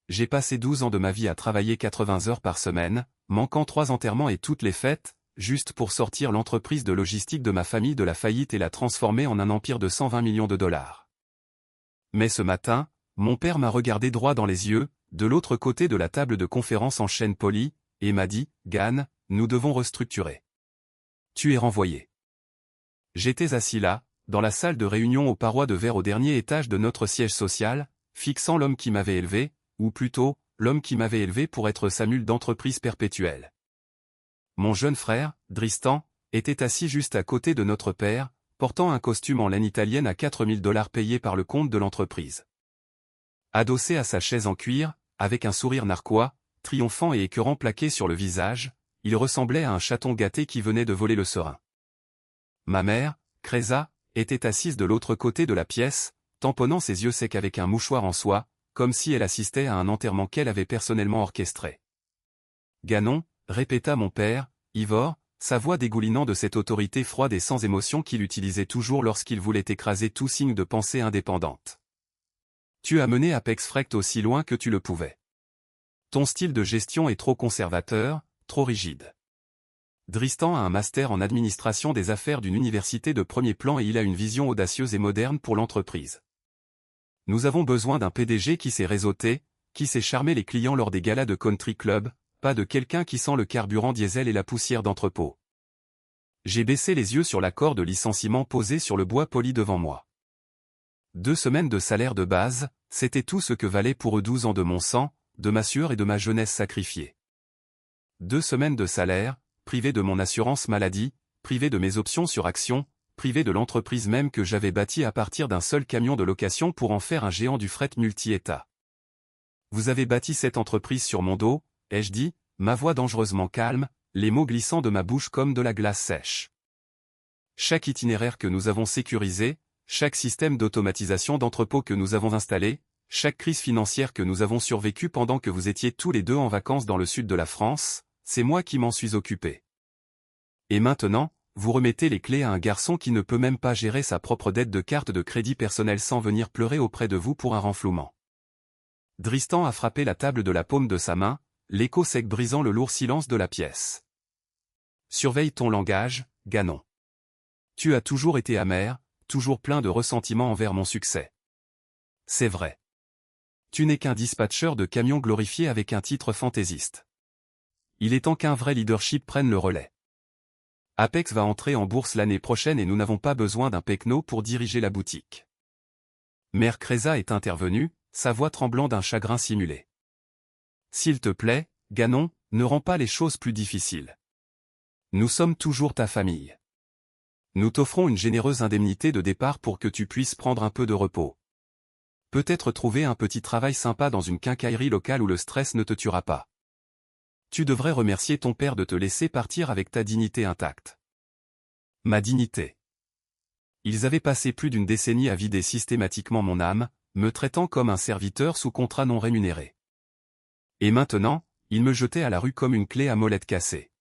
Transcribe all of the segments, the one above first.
j'ai passé 12 ans de ma vie à travailler 80 heures par semaine, manquant 3 enterrements et toutes les fêtes, juste pour sortir l'entreprise de logistique de ma famille de la faillite et la transformer en un empire de 120 millions de dollars. Mais ce matin, mon père m'a regardé droit dans les yeux, de l'autre côté de la table de conférence en chaîne polie, et m'a dit, « Gan, nous devons restructurer. Tu es renvoyé. » J'étais assis là, dans la salle de réunion aux parois de verre au dernier étage de notre siège social, fixant l'homme qui m'avait élevé, ou plutôt, l'homme qui m'avait élevé pour être sa mule d'entreprise perpétuelle. Mon jeune frère, Tristan, était assis juste à côté de notre père, portant un costume en laine italienne à 4000 $ payé par le compte de l'entreprise. Adossé à sa chaise en cuir, avec un sourire narquois, triomphant et écœurant plaqué sur le visage, il ressemblait à un chaton gâté qui venait de voler le serin. Ma mère, Kreza, était assise de l'autre côté de la pièce, tamponnant ses yeux secs avec un mouchoir en soie, comme si elle assistait à un enterrement qu'elle avait personnellement orchestré. « Ganon », répéta mon père, Ivor, sa voix dégoulinant de cette autorité froide et sans émotion qu'il utilisait toujours lorsqu'il voulait écraser tout signe de pensée indépendante. « Tu as mené Apex Frect aussi loin que tu le pouvais. Ton style de gestion est trop conservateur, trop rigide. Tristan a un master en administration des affaires d'une université de premier plan et il a une vision audacieuse et moderne pour l'entreprise. Nous avons besoin d'un PDG qui sait réseauter, qui sait charmer les clients lors des galas de country club, pas de quelqu'un qui sent le carburant diesel et la poussière d'entrepôt. » J'ai baissé les yeux sur l'accord de licenciement posé sur le bois poli devant moi. 2 semaines de salaire de base, c'était tout ce que valaient pour eux 12 ans de mon sang, de ma sueur et de ma jeunesse sacrifiée. 2 semaines de salaire, privé de mon assurance maladie, privé de mes options sur actions, privé de l'entreprise même que j'avais bâtie à partir d'un seul camion de location pour en faire un géant du fret multi-État. « Vous avez bâti cette entreprise sur mon dos », ai-je dit, ma voix dangereusement calme, les mots glissant de ma bouche comme de la glace sèche. Chaque itinéraire que nous avons sécurisé, chaque système d'automatisation d'entrepôt que nous avons installé, chaque crise financière que nous avons survécue pendant que vous étiez tous les deux en vacances dans le sud de la France, c'est moi qui m'en suis occupé. Et maintenant, vous remettez les clés à un garçon qui ne peut même pas gérer sa propre dette de carte de crédit personnel sans venir pleurer auprès de vous pour un renflouement. Tristan a frappé la table de la paume de sa main, l'écho sec brisant le lourd silence de la pièce. « Surveille ton langage, Ganon. Tu as toujours été amer, toujours plein de ressentiment envers mon succès. C'est vrai. Tu n'es qu'un dispatcheur de camions glorifié avec un titre fantaisiste. Il est temps qu'un vrai leadership prenne le relais. Apex va entrer en bourse l'année prochaine et nous n'avons pas besoin d'un pecno pour diriger la boutique. » Mère Kreza est intervenue, sa voix tremblant d'un chagrin simulé. « S'il te plaît, Ganon, ne rends pas les choses plus difficiles. Nous sommes toujours ta famille. Nous t'offrons une généreuse indemnité de départ pour que tu puisses prendre un peu de repos. Peut-être trouver un petit travail sympa dans une quincaillerie locale où le stress ne te tuera pas. Tu devrais remercier ton père de te laisser partir avec ta dignité intacte. » Ma dignité. Ils avaient passé plus d'une décennie à vider systématiquement mon âme, me traitant comme un serviteur sous contrat non rémunéré. Et maintenant, ils me jetaient à la rue comme une clé à molette cassée.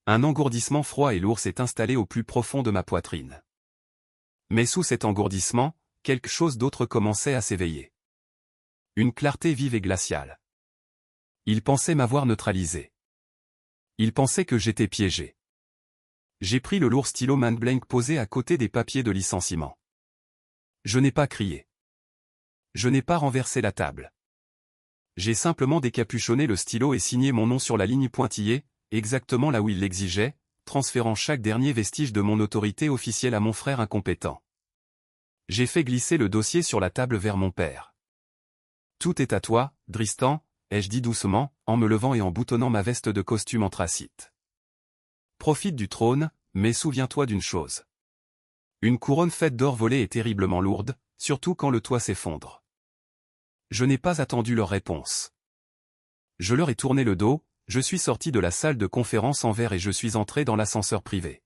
Un engourdissement froid et lourd s'est installé au plus profond de ma poitrine. Mais sous cet engourdissement, quelque chose d'autre commençait à s'éveiller. Une clarté vive et glaciale. Ils pensaient m'avoir neutralisé. Ils pensaient que j'étais piégé. J'ai pris le lourd stylo main blank posé à côté des papiers de licenciement. Je n'ai pas crié. Je n'ai pas renversé la table. J'ai simplement décapuchonné le stylo et signé mon nom sur la ligne pointillée, exactement là où il l'exigeait, transférant chaque dernier vestige de mon autorité officielle à mon frère incompétent. J'ai fait glisser le dossier sur la table vers mon père. « Tout est à toi, Tristan », ai-je dit doucement, en me levant et en boutonnant ma veste de costume anthracite. « Profite du trône, mais souviens-toi d'une chose. Une couronne faite d'or volé est terriblement lourde, surtout quand le toit s'effondre. » Je n'ai pas attendu leur réponse. Je leur ai tourné le dos, je suis sorti de la salle de conférence en verre et je suis entré dans l'ascenseur privé.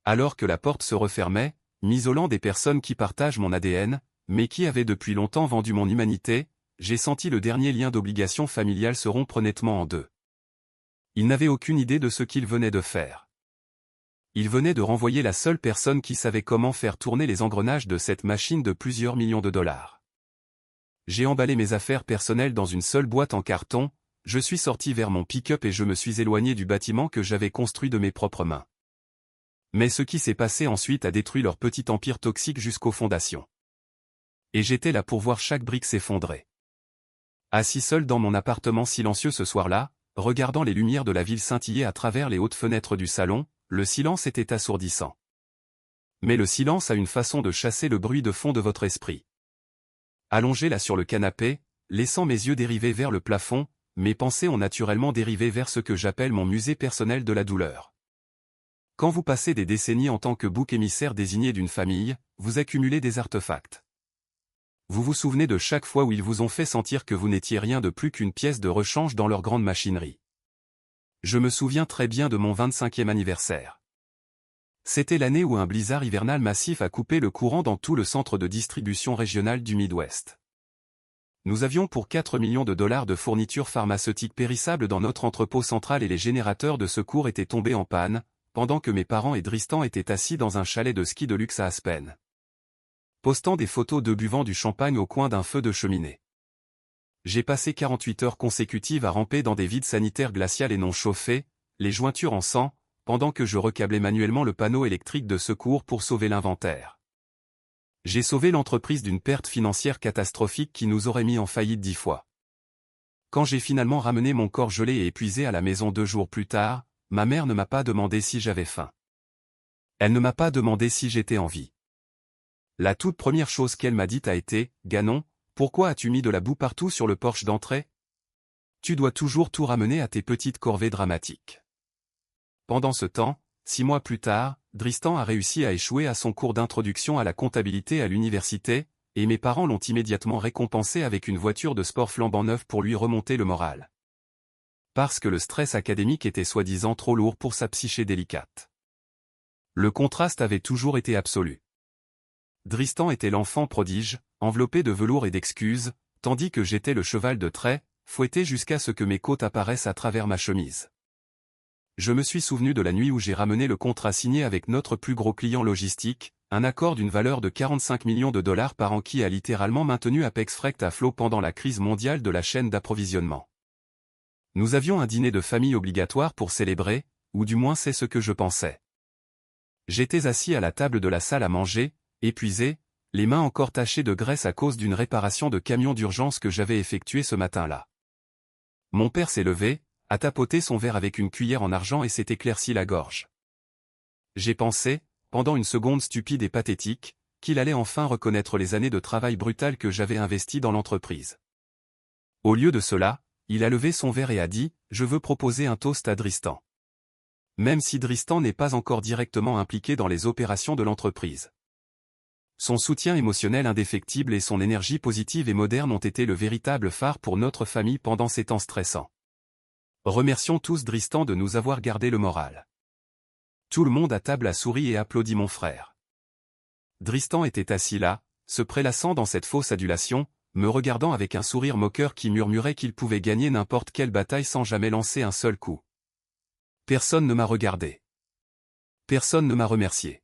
Alors que la porte se refermait, m'isolant des personnes qui partagent mon ADN, mais qui avaient depuis longtemps vendu mon humanité, j'ai senti le dernier lien d'obligation familiale se rompre nettement en deux. Ils n'avaient aucune idée de ce qu'ils venaient de faire. Ils venaient de renvoyer la seule personne qui savait comment faire tourner les engrenages de cette machine de plusieurs millions de dollars. J'ai emballé mes affaires personnelles dans une seule boîte en carton, je suis sorti vers mon pick-up et je me suis éloigné du bâtiment que j'avais construit de mes propres mains. Mais ce qui s'est passé ensuite a détruit leur petit empire toxique jusqu'aux fondations. Et j'étais là pour voir chaque brique s'effondrer. Assis seul dans mon appartement silencieux ce soir-là, regardant les lumières de la ville scintiller à travers les hautes fenêtres du salon, le silence était assourdissant. Mais le silence a une façon de chasser le bruit de fond de votre esprit. Allongé là sur le canapé, laissant mes yeux dériver vers le plafond, mes pensées ont naturellement dérivé vers ce que j'appelle mon musée personnel de la douleur. Quand vous passez des décennies en tant que bouc émissaire désigné d'une famille, vous accumulez des artefacts. Vous vous souvenez de chaque fois où ils vous ont fait sentir que vous n'étiez rien de plus qu'une pièce de rechange dans leur grande machinerie. Je me souviens très bien de mon 25e anniversaire. C'était l'année où un blizzard hivernal massif a coupé le courant dans tout le centre de distribution régional du Midwest. Nous avions pour 4 millions de dollars de fournitures pharmaceutiques périssables dans notre entrepôt central et les générateurs de secours étaient tombés en panne, pendant que mes parents et Tristan étaient assis dans un chalet de ski de luxe à Aspen, postant des photos de buvant du champagne au coin d'un feu de cheminée. J'ai passé 48 heures consécutives à ramper dans des vides sanitaires glaciales et non chauffés, les jointures en sang, pendant que je recablais manuellement le panneau électrique de secours pour sauver l'inventaire. J'ai sauvé l'entreprise d'une perte financière catastrophique qui nous aurait mis en faillite 10 fois. Quand j'ai finalement ramené mon corps gelé et épuisé à la maison 2 jours plus tard, ma mère ne m'a pas demandé si j'avais faim. Elle ne m'a pas demandé si j'étais en vie. La toute première chose qu'elle m'a dite a été « Ganon, pourquoi as-tu mis de la boue partout sur le porche d'entrée? Tu dois toujours tout ramener à tes petites corvées dramatiques. » Pendant ce temps, 6 mois plus tard, Tristan a réussi à échouer à son cours d'introduction à la comptabilité à l'université, et mes parents l'ont immédiatement récompensé avec une voiture de sport flambant neuve pour lui remonter le moral. Parce que le stress académique était soi-disant trop lourd pour sa psyché délicate. Le contraste avait toujours été absolu. Tristan était l'enfant prodige, enveloppé de velours et d'excuses, tandis que j'étais le cheval de trait, fouetté jusqu'à ce que mes côtes apparaissent à travers ma chemise. Je me suis souvenu de la nuit où j'ai ramené le contrat signé avec notre plus gros client logistique, un accord d'une valeur de 45 millions de dollars par an qui a littéralement maintenu Apex Freight à flot pendant la crise mondiale de la chaîne d'approvisionnement. Nous avions un dîner de famille obligatoire pour célébrer, ou du moins c'est ce que je pensais. J'étais assis à la table de la salle à manger, épuisé, les mains encore tachées de graisse à cause d'une réparation de camion d'urgence que j'avais effectuée ce matin-là. Mon père s'est levé, a tapoté son verre avec une cuillère en argent et s'est éclairci la gorge. J'ai pensé, pendant une seconde stupide et pathétique, qu'il allait enfin reconnaître les années de travail brutal que j'avais investies dans l'entreprise. Au lieu de cela, il a levé son verre et a dit « Je veux proposer un toast à Tristan. » Même si Tristan n'est pas encore directement impliqué dans les opérations de l'entreprise. Son soutien émotionnel indéfectible et son énergie positive et moderne ont été le véritable phare pour notre famille pendant ces temps stressants. Remercions tous Tristan de nous avoir gardé le moral. Tout le monde à table a souri et applaudi mon frère. Tristan était assis là, se prélassant dans cette fausse adulation, me regardant avec un sourire moqueur qui murmurait qu'il pouvait gagner n'importe quelle bataille sans jamais lancer un seul coup. Personne ne m'a regardé. Personne ne m'a remercié.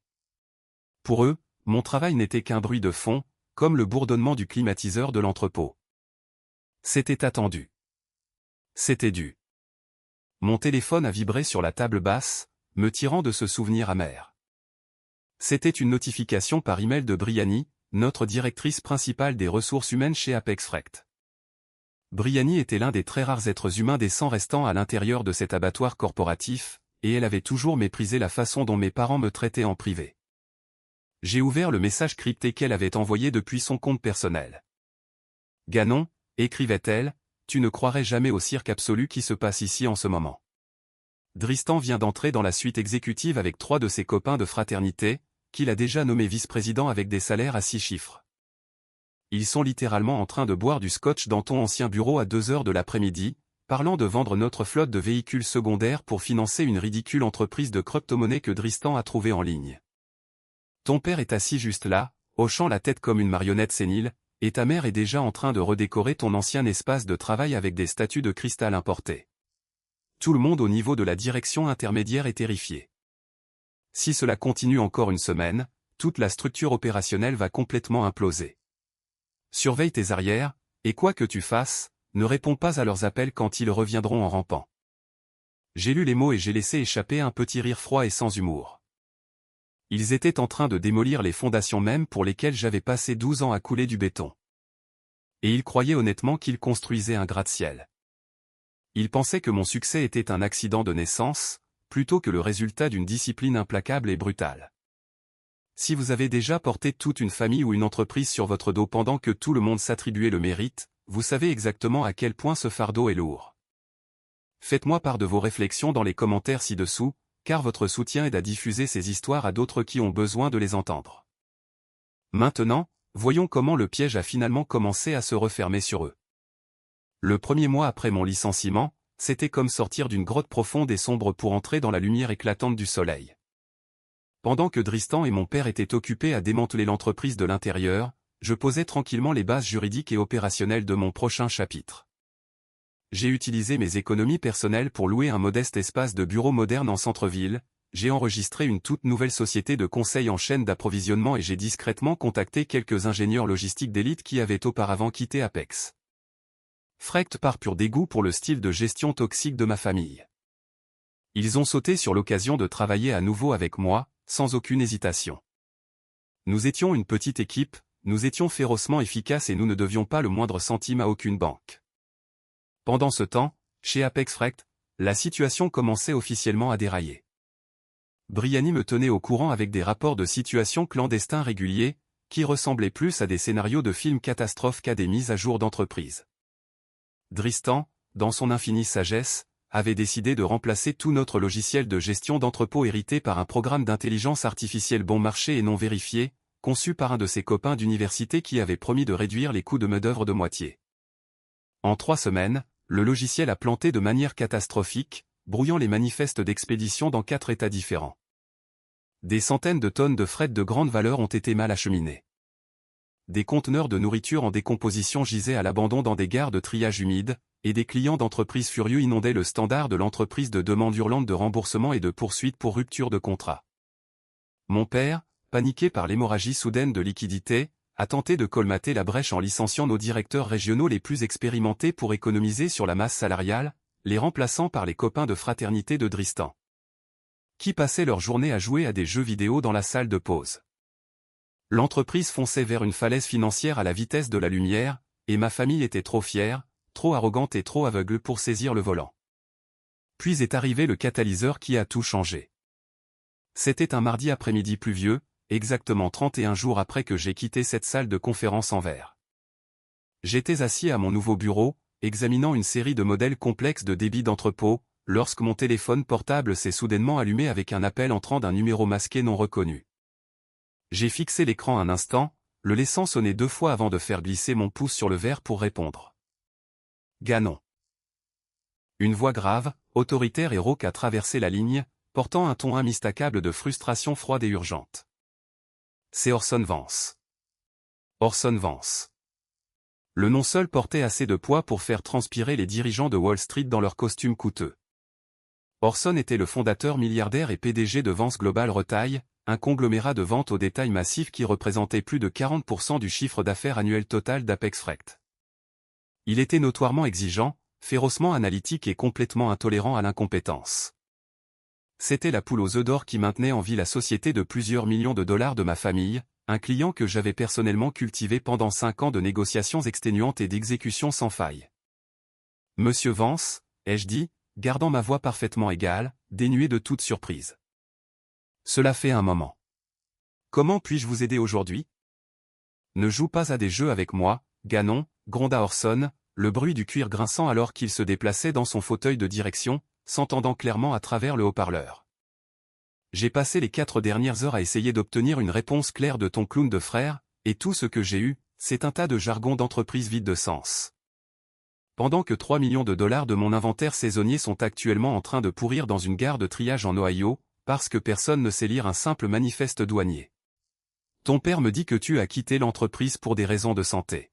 Pour eux, mon travail n'était qu'un bruit de fond, comme le bourdonnement du climatiseur de l'entrepôt. C'était attendu. C'était dû. Mon téléphone a vibré sur la table basse, me tirant de ce souvenir amer. C'était une notification par email de Brianny, notre directrice principale des ressources humaines chez Apex Freight. Brianny était l'un des très rares êtres humains décents restant à l'intérieur de cet abattoir corporatif, et elle avait toujours méprisé la façon dont mes parents me traitaient en privé. J'ai ouvert le message crypté qu'elle avait envoyé depuis son compte personnel. « Ganon, écrivait-elle, tu ne croirais jamais au cirque absolu qui se passe ici en ce moment. Tristan vient d'entrer dans la suite exécutive avec 3 de ses copains de fraternité, qu'il a déjà nommés vice-présidents avec des salaires à 6 chiffres. Ils sont littéralement en train de boire du scotch dans ton ancien bureau à 2 heures de l'après-midi, parlant de vendre notre flotte de véhicules secondaires pour financer une ridicule entreprise de crypto-monnaie que Tristan a trouvée en ligne. Ton père est assis juste là, hochant la tête comme une marionnette sénile, et ta mère est déjà en train de redécorer ton ancien espace de travail avec des statues de cristal importées. Tout le monde au niveau de la direction intermédiaire est terrifié. Si cela continue encore une semaine, toute la structure opérationnelle va complètement imploser. Surveille tes arrières, Et quoi que tu fasses, ne réponds pas à leurs appels quand ils reviendront en rampant. J'ai lu les mots et j'ai laissé échapper un petit rire froid et sans humour. Ils étaient en train de démolir les fondations mêmes pour lesquelles j'avais passé 12 ans à couler du béton. Et ils croyaient honnêtement qu'ils construisaient un gratte-ciel. Ils pensaient que mon succès était un accident de naissance, plutôt que le résultat d'une discipline implacable et brutale. Si vous avez déjà porté toute une famille ou une entreprise sur votre dos pendant que tout le monde s'attribuait le mérite, vous savez exactement à quel point ce fardeau est lourd. Faites-moi part de vos réflexions dans les commentaires ci-dessous, car votre soutien aide à diffuser ces histoires à d'autres qui ont besoin de les entendre. Maintenant, voyons comment le piège a finalement commencé à se refermer sur eux. Le premier mois après mon licenciement, c'était comme sortir d'une grotte profonde et sombre pour entrer dans la lumière éclatante du soleil. Pendant que Tristan et mon père étaient occupés à démanteler l'entreprise de l'intérieur, je posais tranquillement les bases juridiques et opérationnelles de mon prochain chapitre. J'ai utilisé mes économies personnelles pour louer un modeste espace de bureau moderne en centre-ville, j'ai enregistré une toute nouvelle société de conseil en chaîne d'approvisionnement et j'ai discrètement contacté quelques ingénieurs logistiques d'élite qui avaient auparavant quitté Apex. Frecht par pur dégoût pour le style de gestion toxique de ma famille. Ils ont sauté sur l'occasion de travailler à nouveau avec moi, sans aucune hésitation. Nous étions une petite équipe, nous étions férocement efficaces et nous ne devions pas le moindre centime à aucune banque. Pendant ce temps, chez Apex Frecht, la situation commençait officiellement à dérailler. Briani me tenait au courant avec des rapports de situation clandestins réguliers, qui ressemblaient plus à des scénarios de films catastrophes qu'à des mises à jour d'entreprise. Tristan, dans son infinie sagesse, avait décidé de remplacer tout notre logiciel de gestion d'entrepôt hérité par un programme d'intelligence artificielle bon marché et non vérifié, conçu par un de ses copains d'université qui avait promis de réduire les coûts de main-d'œuvre de moitié. En 3 semaines, le logiciel a planté de manière catastrophique, brouillant les manifestes d'expédition dans 4 États différents. Des centaines de tonnes de fret de grande valeur ont été mal acheminées. Des conteneurs de nourriture en décomposition gisaient à l'abandon dans des gares de triage humide, et des clients d'entreprises furieux inondaient le standard de l'entreprise de demandes hurlantes de remboursement et de poursuites pour rupture de contrat. Mon père, paniqué par l'hémorragie soudaine de liquidités, a tenté de colmater la brèche en licenciant nos directeurs régionaux les plus expérimentés pour économiser sur la masse salariale, les remplaçant par les copains de fraternité de Tristan, qui passaient leur journée à jouer à des jeux vidéo dans la salle de pause. L'entreprise fonçait vers une falaise financière à la vitesse de la lumière, et ma famille était trop fière, trop arrogante et trop aveugle pour saisir le volant. Puis est arrivé le catalyseur qui a tout changé. C'était un mardi après-midi pluvieux, exactement 31 jours après que j'ai quitté cette salle de conférence en verre. J'étais assis à mon nouveau bureau, examinant une série de modèles complexes de débit d'entrepôt, lorsque mon téléphone portable s'est soudainement allumé avec un appel entrant d'un numéro masqué non reconnu. J'ai fixé l'écran un instant, le laissant sonner 2 fois avant de faire glisser mon pouce sur le verre pour répondre. Ganon. Une voix grave, autoritaire et rauque a traversé la ligne, portant un ton imistakable de frustration froide et urgente. C'est Orson Vance. Orson Vance. Le nom seul portait assez de poids pour faire transpirer les dirigeants de Wall Street dans leurs costumes coûteux. Orson était le fondateur milliardaire et PDG de Vance Global Retail, un conglomérat de vente au détail massif qui représentait plus de 40% du chiffre d'affaires annuel total d'Apex Frecht. Il était notoirement exigeant, férocement analytique et complètement intolérant à l'incompétence. C'était la poule aux œufs d'or qui maintenait en vie la société de plusieurs millions de dollars de ma famille, un client que j'avais personnellement cultivé pendant 5 ans de négociations exténuantes et d'exécution sans faille. Monsieur Vance, ai-je dit, gardant ma voix parfaitement égale, dénuée de toute surprise. Cela fait un moment. Comment puis-je vous aider aujourd'hui? Ne joue pas à des jeux avec moi, Ganon, gronda Orson, le bruit du cuir grinçant alors qu'il se déplaçait dans son fauteuil de direction, s'entendant clairement à travers le haut-parleur. J'ai passé les 4 dernières heures à essayer d'obtenir une réponse claire de ton clown de frère, et tout ce que j'ai eu, c'est un tas de jargon d'entreprise vide de sens. Pendant que 3 millions de dollars de mon inventaire saisonnier sont actuellement en train de pourrir dans une gare de triage en Ohio, parce que personne ne sait lire un simple manifeste douanier. Ton père me dit que tu as quitté l'entreprise pour des raisons de santé.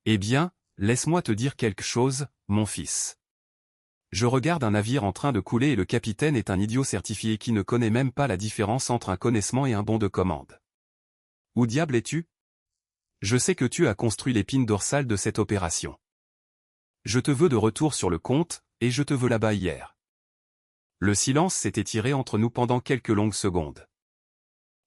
Eh bien, laisse-moi te dire quelque chose, mon fils. Je regarde un navire en train de couler et le capitaine est un idiot certifié qui ne connaît même pas la différence entre un connaissement et un bon de commande. Où diable es-tu? Je sais que tu as construit l'épine dorsale de cette opération. Je te veux de retour sur le compte, et je te veux là-bas hier. Le silence s'est étiré entre nous pendant quelques longues secondes.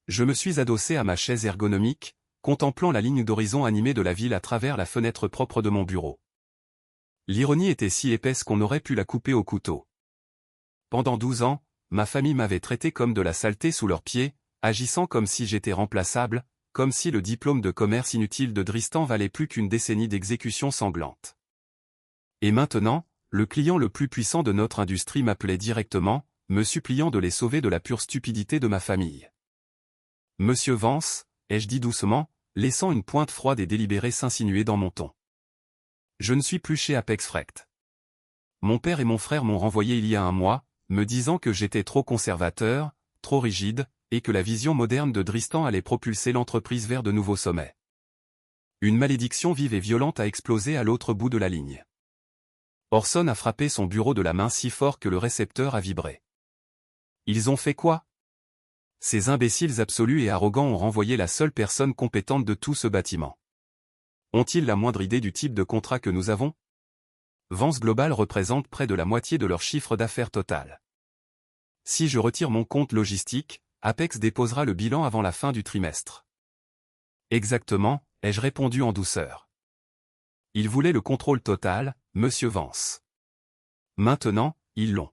Je me suis adossé à ma chaise ergonomique, contemplant la ligne d'horizon animée de la ville à travers la fenêtre propre de mon bureau. L'ironie était si épaisse qu'on aurait pu la couper au couteau. Pendant 12 ans, ma famille m'avait traité comme de la saleté sous leurs pieds, agissant comme si j'étais remplaçable, comme si le diplôme de commerce inutile de Dristan valait plus qu'une décennie d'exécution sanglante. Et maintenant, le client le plus puissant de notre industrie m'appelait directement, me suppliant de les sauver de la pure stupidité de ma famille. Monsieur Vance, ai-je dit doucement, laissant une pointe froide et délibérée s'insinuer dans mon ton. Je ne suis plus chez Apex Frect. Mon père et mon frère m'ont renvoyé il y a un mois, me disant que j'étais trop conservateur, trop rigide, et que la vision moderne de Dristan allait propulser l'entreprise vers de nouveaux sommets. Une malédiction vive et violente a explosé à l'autre bout de la ligne. Orson a frappé son bureau de la main si fort que le récepteur a vibré. Ils ont fait quoi? Ces imbéciles absolus et arrogants ont renvoyé la seule personne compétente de tout ce bâtiment. Ont-ils la moindre idée du type de contrat que nous avons? Vance Global représente près de la moitié de leur chiffre d'affaires total. Si je retire mon compte logistique, Apex déposera le bilan avant la fin du trimestre. Exactement, ai-je répondu en douceur. Ils voulaient le contrôle total, monsieur Vance. Maintenant, ils l'ont.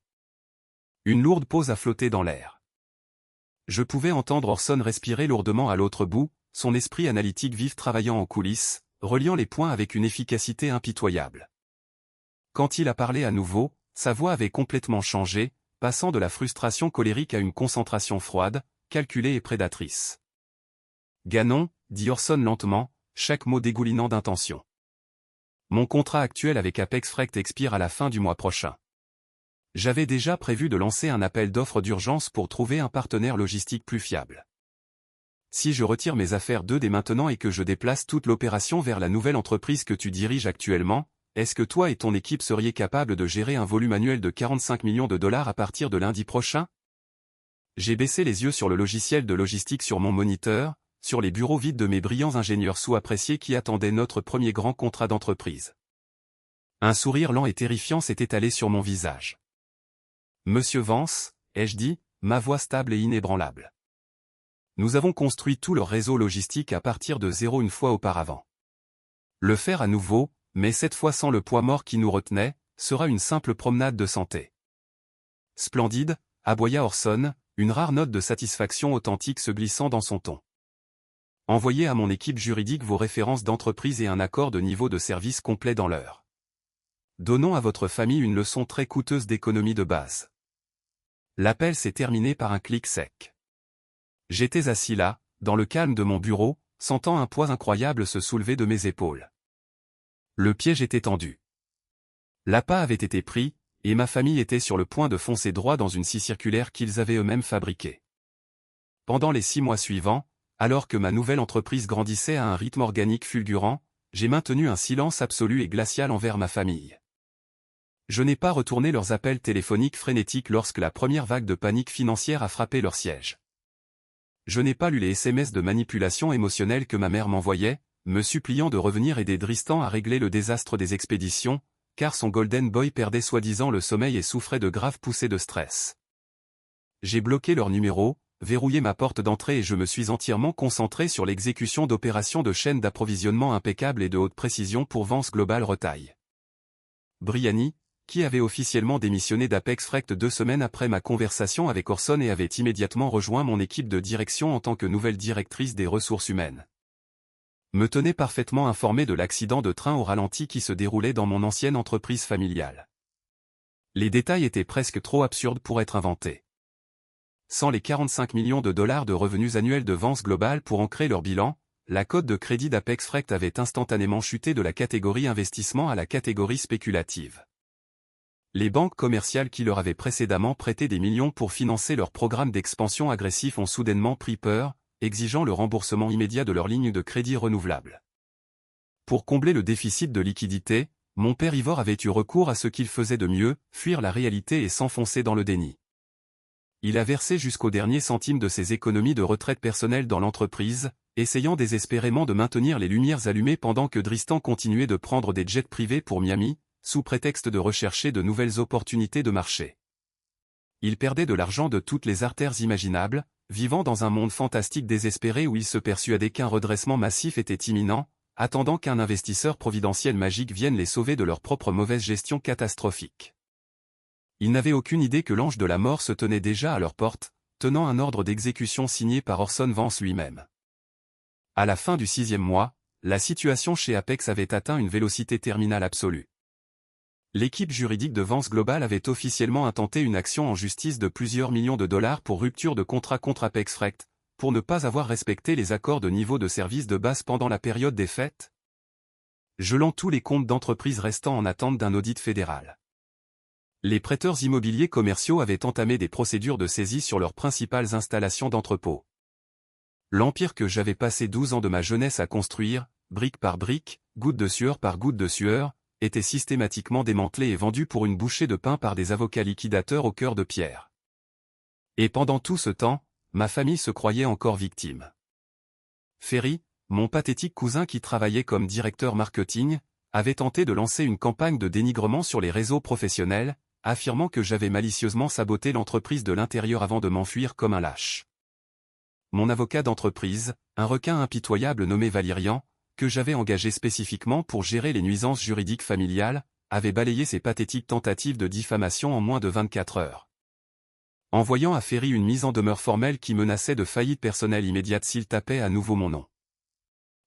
Une lourde pause a flotté dans l'air. Je pouvais entendre Orson respirer lourdement à l'autre bout, son esprit analytique vif travaillant en coulisses, reliant les points avec une efficacité impitoyable. Quand il a parlé à nouveau, sa voix avait complètement changé, passant de la frustration colérique à une concentration froide, calculée et prédatrice. Ganon, dit Orson lentement, chaque mot dégoulinant d'intention. Mon contrat actuel avec Apex Frect expire à la fin du mois prochain. J'avais déjà prévu de lancer un appel d'offres d'urgence pour trouver un partenaire logistique plus fiable. Si je retire mes affaires dès maintenant et que je déplace toute l'opération vers la nouvelle entreprise que tu diriges actuellement, est-ce que toi et ton équipe seriez capables de gérer un volume annuel de 45 millions de dollars à partir de lundi prochain? J'ai baissé les yeux sur le logiciel de logistique sur mon moniteur, sur les bureaux vides de mes brillants ingénieurs sous-appréciés qui attendaient notre premier grand contrat d'entreprise. Un sourire lent et terrifiant s'est étalé sur mon visage. Monsieur Vance, ai-je dit, ma voix stable et inébranlable. Nous avons construit tout leur réseau logistique à partir de zéro une fois auparavant. Le faire à nouveau, mais cette fois sans le poids mort qui nous retenait, sera une simple promenade de santé. Splendide, aboya Orson, une rare note de satisfaction authentique se glissant dans son ton. Envoyez à mon équipe juridique vos références d'entreprise et un accord de niveau de service complet dans l'heure. Donnons à votre famille une leçon très coûteuse d'économie de base. L'appel s'est terminé par un clic sec. J'étais assis là, dans le calme de mon bureau, sentant un poids incroyable se soulever de mes épaules. Le piège était tendu. L'appât avait été pris, et ma famille était sur le point de foncer droit dans une scie circulaire qu'ils avaient eux-mêmes fabriquée. Pendant les 6 mois suivants, alors que ma nouvelle entreprise grandissait à un rythme organique fulgurant, j'ai maintenu un silence absolu et glacial envers ma famille. Je n'ai pas retourné leurs appels téléphoniques frénétiques lorsque la première vague de panique financière a frappé leur siège. Je n'ai pas lu les SMS de manipulation émotionnelle que ma mère m'envoyait, me suppliant de revenir aider Dristan à régler le désastre des expéditions, car son Golden Boy perdait soi-disant le sommeil et souffrait de graves poussées de stress. J'ai bloqué leur numéro, verrouillé ma porte d'entrée et je me suis entièrement concentré sur l'exécution d'opérations de chaîne d'approvisionnement impeccables et de haute précision pour Vance Global Retail. Briani, qui avait officiellement démissionné d'Apex Frect 2 semaines après ma conversation avec Orson et avait immédiatement rejoint mon équipe de direction en tant que nouvelle directrice des ressources humaines, me tenait parfaitement informé de l'accident de train au ralenti qui se déroulait dans mon ancienne entreprise familiale. Les détails étaient presque trop absurdes pour être inventés. Sans les 45 millions de dollars de revenus annuels de Vance Global pour ancrer leur bilan, la cote de crédit d'Apex Frect avait instantanément chuté de la catégorie investissement à la catégorie spéculative. Les banques commerciales qui leur avaient précédemment prêté des millions pour financer leur programme d'expansion agressif ont soudainement pris peur, exigeant le remboursement immédiat de leurs lignes de crédit renouvelables. Pour combler le déficit de liquidité, mon père Ivor avait eu recours à ce qu'il faisait de mieux, fuir la réalité et s'enfoncer dans le déni. Il a versé jusqu'au dernier centime de ses économies de retraite personnelle dans l'entreprise, essayant désespérément de maintenir les lumières allumées pendant que Tristan continuait de prendre des jets privés pour Miami, sous prétexte de rechercher de nouvelles opportunités de marché. Il perdait de l'argent de toutes les artères imaginables, vivant dans un monde fantastique désespéré où il se persuadait qu'un redressement massif était imminent, attendant qu'un investisseur providentiel magique vienne les sauver de leur propre mauvaise gestion catastrophique. Ils n'avaient aucune idée que l'ange de la mort se tenait déjà à leur porte, tenant un ordre d'exécution signé par Orson Vance lui-même. À la fin du 6e mois, la situation chez Apex avait atteint une vélocité terminale absolue. L'équipe juridique de Vance Global avait officiellement intenté une action en justice de plusieurs millions de dollars pour rupture de contrat contre Apex Freight, pour ne pas avoir respecté les accords de niveau de service de base pendant la période des fêtes, gelant tous les comptes d'entreprises restant en attente d'un audit fédéral. Les prêteurs immobiliers commerciaux avaient entamé des procédures de saisie sur leurs principales installations d'entrepôt. L'empire que j'avais passé 12 ans de ma jeunesse à construire, brique par brique, goutte de sueur par goutte de sueur, était systématiquement démantelé et vendu pour une bouchée de pain par des avocats liquidateurs au cœur de pierre. Et pendant tout ce temps, ma famille se croyait encore victime. Ferry, mon pathétique cousin qui travaillait comme directeur marketing, avait tenté de lancer une campagne de dénigrement sur les réseaux professionnels, affirmant que j'avais malicieusement saboté l'entreprise de l'intérieur avant de m'enfuir comme un lâche. Mon avocat d'entreprise, un requin impitoyable nommé Valérian, que j'avais engagé spécifiquement pour gérer les nuisances juridiques familiales, avait balayé ces pathétiques tentatives de diffamation en moins de 24 heures. Envoyant à Ferry une mise en demeure formelle qui menaçait de faillite personnelle immédiate s'il tapait à nouveau mon nom.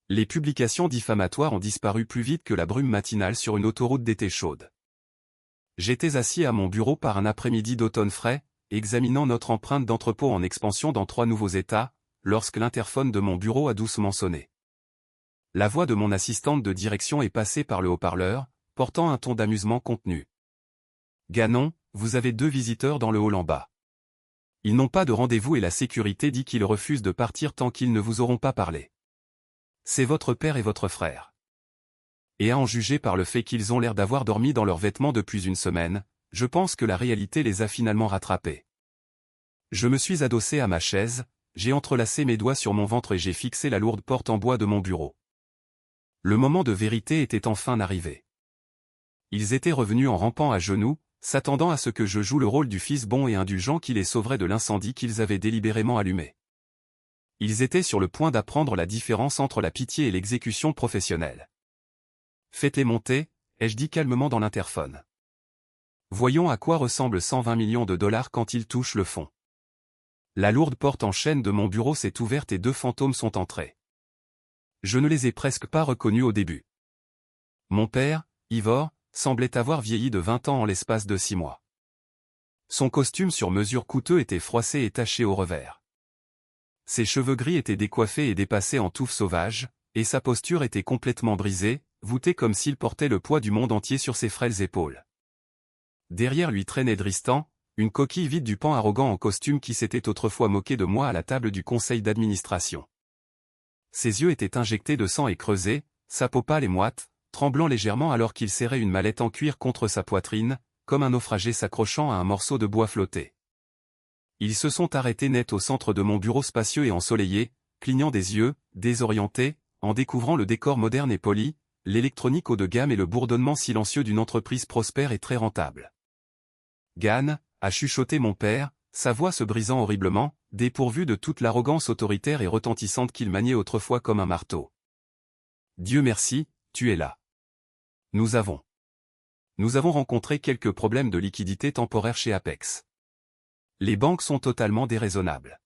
Les publications diffamatoires ont disparu plus vite que la brume matinale sur une autoroute d'été chaude. J'étais assis à mon bureau par un après-midi d'automne frais, examinant notre empreinte d'entrepôt en expansion dans 3 nouveaux États, lorsque l'interphone de mon bureau a doucement sonné. La voix de mon assistante de direction est passée par le haut-parleur, portant un ton d'amusement contenu. « Ganon, vous avez 2 visiteurs dans le hall en bas. Ils n'ont pas de rendez-vous et la sécurité dit qu'ils refusent de partir tant qu'ils ne vous auront pas parlé. C'est votre père et votre frère. » Et à en juger par le fait qu'ils ont l'air d'avoir dormi dans leurs vêtements depuis une semaine, je pense que la réalité les a finalement rattrapés. Je me suis adossé à ma chaise, j'ai entrelacé mes doigts sur mon ventre et j'ai fixé la lourde porte en bois de mon bureau. Le moment de vérité était enfin arrivé. Ils étaient revenus en rampant à genoux, s'attendant à ce que je joue le rôle du fils bon et indulgent qui les sauverait de l'incendie qu'ils avaient délibérément allumé. Ils étaient sur le point d'apprendre la différence entre la pitié et l'exécution professionnelle. « Faites-les monter », ai-je dit calmement dans l'interphone. Voyons à quoi ressemblent 120 millions de dollars quand ils touchent le fond. La lourde porte en chêne de mon bureau s'est ouverte et 2 fantômes sont entrés. Je ne les ai presque pas reconnus au début. Mon père, Ivor, semblait avoir vieilli de 20 ans en l'espace de 6 mois. Son costume sur mesure coûteux était froissé et taché au revers. Ses cheveux gris étaient décoiffés et dépassés en touffes sauvages, et sa posture était complètement brisée, voûtée comme s'il portait le poids du monde entier sur ses frêles épaules. Derrière lui traînait Tristan, une coquille vide du pan arrogant en costume qui s'était autrefois moqué de moi à la table du conseil d'administration. Ses yeux étaient injectés de sang et creusés, sa peau pâle et moite, tremblant légèrement alors qu'il serrait une mallette en cuir contre sa poitrine, comme un naufragé s'accrochant à un morceau de bois flotté. Ils se sont arrêtés net au centre de mon bureau spacieux et ensoleillé, clignant des yeux, désorientés, en découvrant le décor moderne et poli, l'électronique haut de gamme et le bourdonnement silencieux d'une entreprise prospère et très rentable. « Gan », a chuchoté mon père, sa voix se brisant horriblement, dépourvue de toute l'arrogance autoritaire et retentissante qu'il maniait autrefois comme un marteau. « Dieu merci, tu es là. Nous avons rencontré quelques problèmes de liquidité temporaire chez Apex. Les banques sont totalement déraisonnables.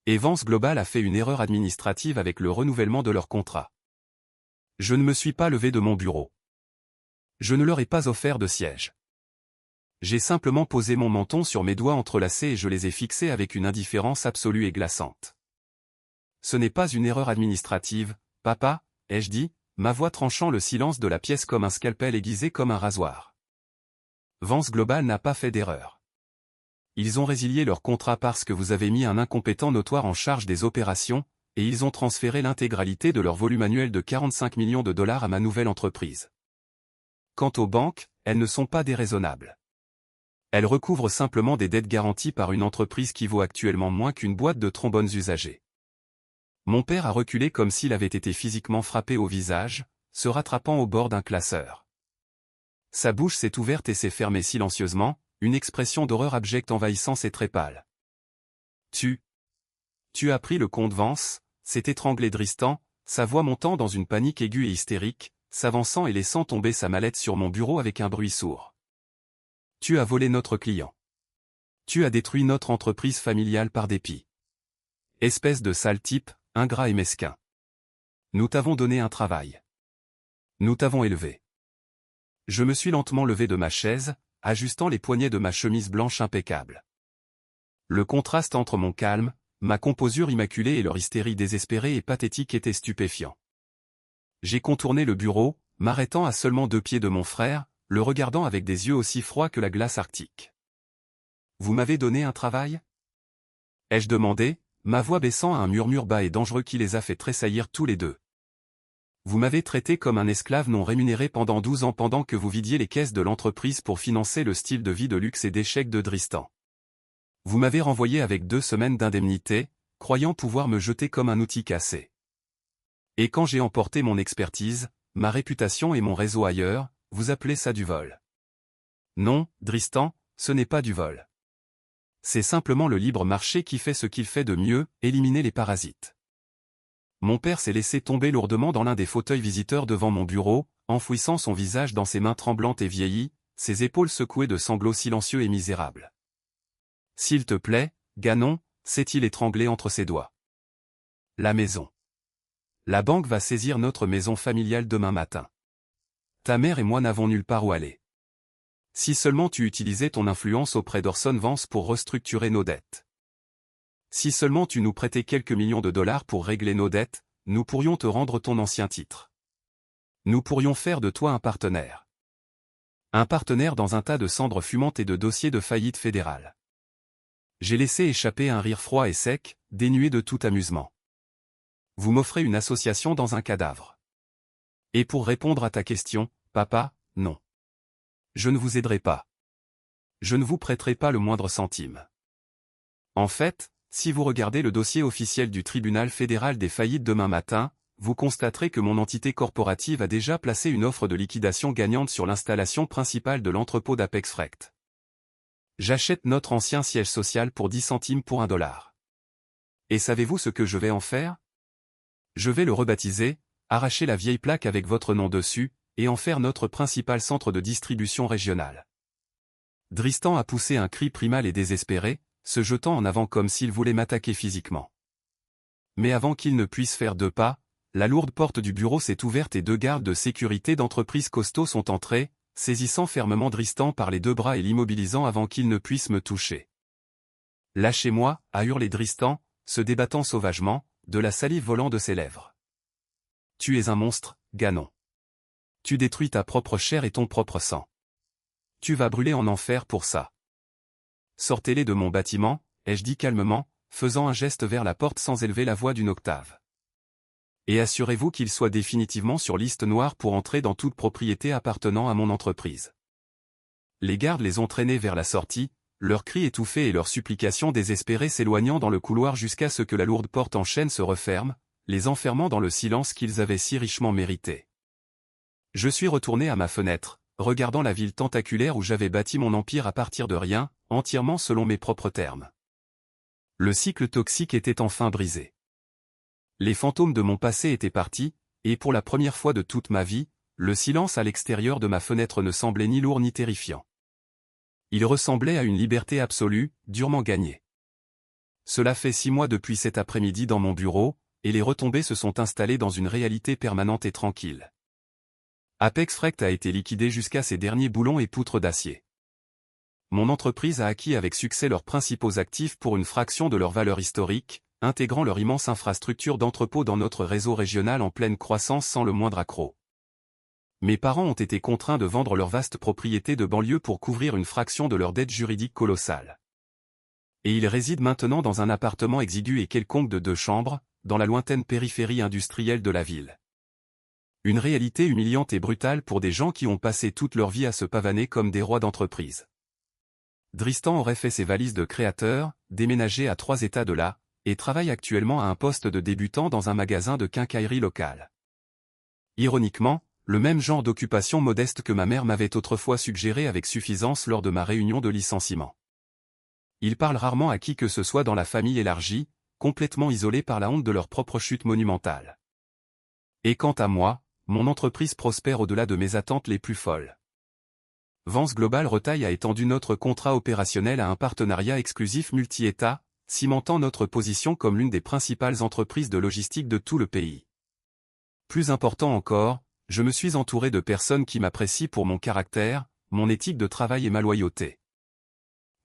Et Vance Global a fait une erreur administrative avec le renouvellement de leur contrat. Je ne me suis pas levé de mon bureau. Je ne leur ai pas offert de siège. J'ai simplement posé mon menton sur mes doigts entrelacés et je les ai fixés avec une indifférence absolue et glaçante. Ce n'est pas une erreur administrative, papa, ai-je dit, ma voix tranchant le silence de la pièce comme un scalpel aiguisé comme un rasoir. Vance Global n'a pas fait d'erreur. Ils ont résilié leur contrat parce que vous avez mis un incompétent notoire en charge des opérations, et ils ont transféré l'intégralité de leur volume annuel de 45 millions de dollars à ma nouvelle entreprise. Quant aux banques, elles ne sont pas déraisonnables. Elles recouvrent simplement des dettes garanties par une entreprise qui vaut actuellement moins qu'une boîte de trombones usagés. Mon père a reculé comme s'il avait été physiquement frappé au visage, se rattrapant au bord d'un classeur. Sa bouche s'est ouverte et s'est fermée silencieusement, une expression d'horreur abjecte envahissant ses traits pâles. Tu as pris le comte Vance, s'est étranglé Dristan, sa voix montant dans une panique aiguë et hystérique, s'avançant et laissant tomber sa mallette sur mon bureau avec un bruit sourd. Tu as volé notre client. Tu as détruit notre entreprise familiale par dépit. Espèce de sale type, ingrat et mesquin. Nous t'avons donné un travail. Nous t'avons élevé. Je me suis lentement levé de ma chaise, ajustant les poignets de ma chemise blanche impeccable. Le contraste entre mon calme, ma composure immaculée et leur hystérie désespérée et pathétique était stupéfiant. J'ai contourné le bureau, m'arrêtant à seulement 2 pieds de mon frère, le regardant avec des yeux aussi froids que la glace arctique. « Vous m'avez donné un travail » ai-je demandé, ma voix baissant à un murmure bas et dangereux qui les a fait tressaillir tous les deux. « Vous m'avez traité comme un esclave non rémunéré pendant 12 ans pendant que vous vidiez les caisses de l'entreprise pour financer le style de vie de luxe et d'échec de Dristan. Vous m'avez renvoyé avec 2 semaines d'indemnité, croyant pouvoir me jeter comme un outil cassé. Et quand j'ai emporté mon expertise, ma réputation et mon réseau ailleurs, vous appelez ça du vol. Non, Dristan, ce n'est pas du vol. C'est simplement le libre marché qui fait ce qu'il fait de mieux, éliminer les parasites. » Mon père s'est laissé tomber lourdement dans l'un des fauteuils visiteurs devant mon bureau, enfouissant son visage dans ses mains tremblantes et vieillies, ses épaules secouées de sanglots silencieux et misérables. « S'il te plaît, Ganon, s'est-il étranglé entre ses doigts. La maison. La banque va saisir notre maison familiale demain matin. Ta mère et moi n'avons nulle part où aller. Si seulement tu utilisais ton influence auprès d'Orson Vance pour restructurer nos dettes. Si seulement tu nous prêtais quelques millions de dollars pour régler nos dettes, nous pourrions te rendre ton ancien titre. Nous pourrions faire de toi un partenaire. Un partenaire dans un tas de cendres fumantes et de dossiers de faillite fédérale. J'ai laissé échapper un rire froid et sec, dénué de tout amusement. Vous m'offrez une association dans un cadavre. Et pour répondre à ta question, papa, non. Je ne vous aiderai pas. Je ne vous prêterai pas le moindre centime. En fait, si vous regardez le dossier officiel du tribunal fédéral des faillites demain matin, vous constaterez que mon entité corporative a déjà placé une offre de liquidation gagnante sur l'installation principale de l'entrepôt d'Apex Freight. J'achète notre ancien siège social pour 10 centimes pour $1. Et savez-vous ce que je vais en faire? Je vais le rebaptiser, arracher la vieille plaque avec votre nom dessus, et en faire notre principal centre de distribution régional. Dristan a poussé un cri primal et désespéré, se jetant en avant comme s'il voulait m'attaquer physiquement. Mais avant qu'il ne puisse faire 2 pas, la lourde porte du bureau s'est ouverte et 2 gardes de sécurité d'entreprise costauds sont entrés, saisissant fermement Dristan par les 2 bras et l'immobilisant avant qu'il ne puisse me toucher. « Lâchez-moi » a hurlé Dristan, se débattant sauvagement, de la salive volant de ses lèvres. « Tu es un monstre, Ganon. Tu détruis ta propre chair et ton propre sang. Tu vas brûler en enfer pour ça. Sortez-les de mon bâtiment, ai-je dit calmement, faisant un geste vers la porte sans élever la voix d'une octave. Et assurez-vous qu'ils soient définitivement sur liste noire pour entrer dans toute propriété appartenant à mon entreprise. » Les gardes les ont traînés vers la sortie, leurs cris étouffés et leurs supplications désespérées s'éloignant dans le couloir jusqu'à ce que la lourde porte en chêne se referme, les enfermant dans le silence qu'ils avaient si richement mérité. Je suis retourné à ma fenêtre, regardant la ville tentaculaire où j'avais bâti mon empire à partir de rien, entièrement selon mes propres termes. Le cycle toxique était enfin brisé. Les fantômes de mon passé étaient partis, et pour la première fois de toute ma vie, le silence à l'extérieur de ma fenêtre ne semblait ni lourd ni terrifiant. Il ressemblait à une liberté absolue, durement gagnée. Cela fait 6 mois depuis cet après-midi dans mon bureau, et les retombées se sont installées dans une réalité permanente et tranquille. Apex Freight a été liquidé jusqu'à ses derniers boulons et poutres d'acier. Mon entreprise a acquis avec succès leurs principaux actifs pour une fraction de leur valeur historique, intégrant leur immense infrastructure d'entrepôt dans notre réseau régional en pleine croissance sans le moindre accroc. Mes parents ont été contraints de vendre leur vaste propriété de banlieue pour couvrir une fraction de leur dette juridique colossale. Et ils résident maintenant dans un appartement exigu et quelconque de 2 chambres, dans la lointaine périphérie industrielle de la ville. Une réalité humiliante et brutale pour des gens qui ont passé toute leur vie à se pavaner comme des rois d'entreprise. Dristan aurait fait ses valises de créateur, déménagé à 3 états de là, et travaille actuellement à un poste de débutant dans un magasin de quincaillerie local. Ironiquement, le même genre d'occupation modeste que ma mère m'avait autrefois suggéré avec suffisance lors de ma réunion de licenciement. Il parle rarement à qui que ce soit dans la famille élargie, complètement isolés par la honte de leur propre chute monumentale. Et quant à moi, mon entreprise prospère au-delà de mes attentes les plus folles. Vance Global Retail a étendu notre contrat opérationnel à un partenariat exclusif multi-État, cimentant notre position comme l'une des principales entreprises de logistique de tout le pays. Plus important encore, je me suis entouré de personnes qui m'apprécient pour mon caractère, mon éthique de travail et ma loyauté.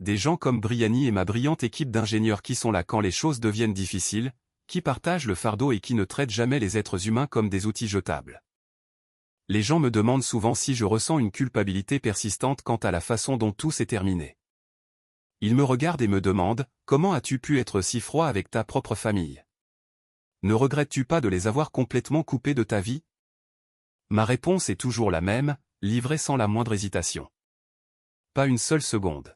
Des gens comme Briani et ma brillante équipe d'ingénieurs qui sont là quand les choses deviennent difficiles, qui partagent le fardeau et qui ne traitent jamais les êtres humains comme des outils jetables. Les gens me demandent souvent si je ressens une culpabilité persistante quant à la façon dont tout s'est terminé. Ils me regardent et me demandent, comment as-tu pu être si froid avec ta propre famille? Ne regrettes-tu pas de les avoir complètement coupés de ta vie? Ma réponse est toujours la même, livrée sans la moindre hésitation. Pas une seule seconde.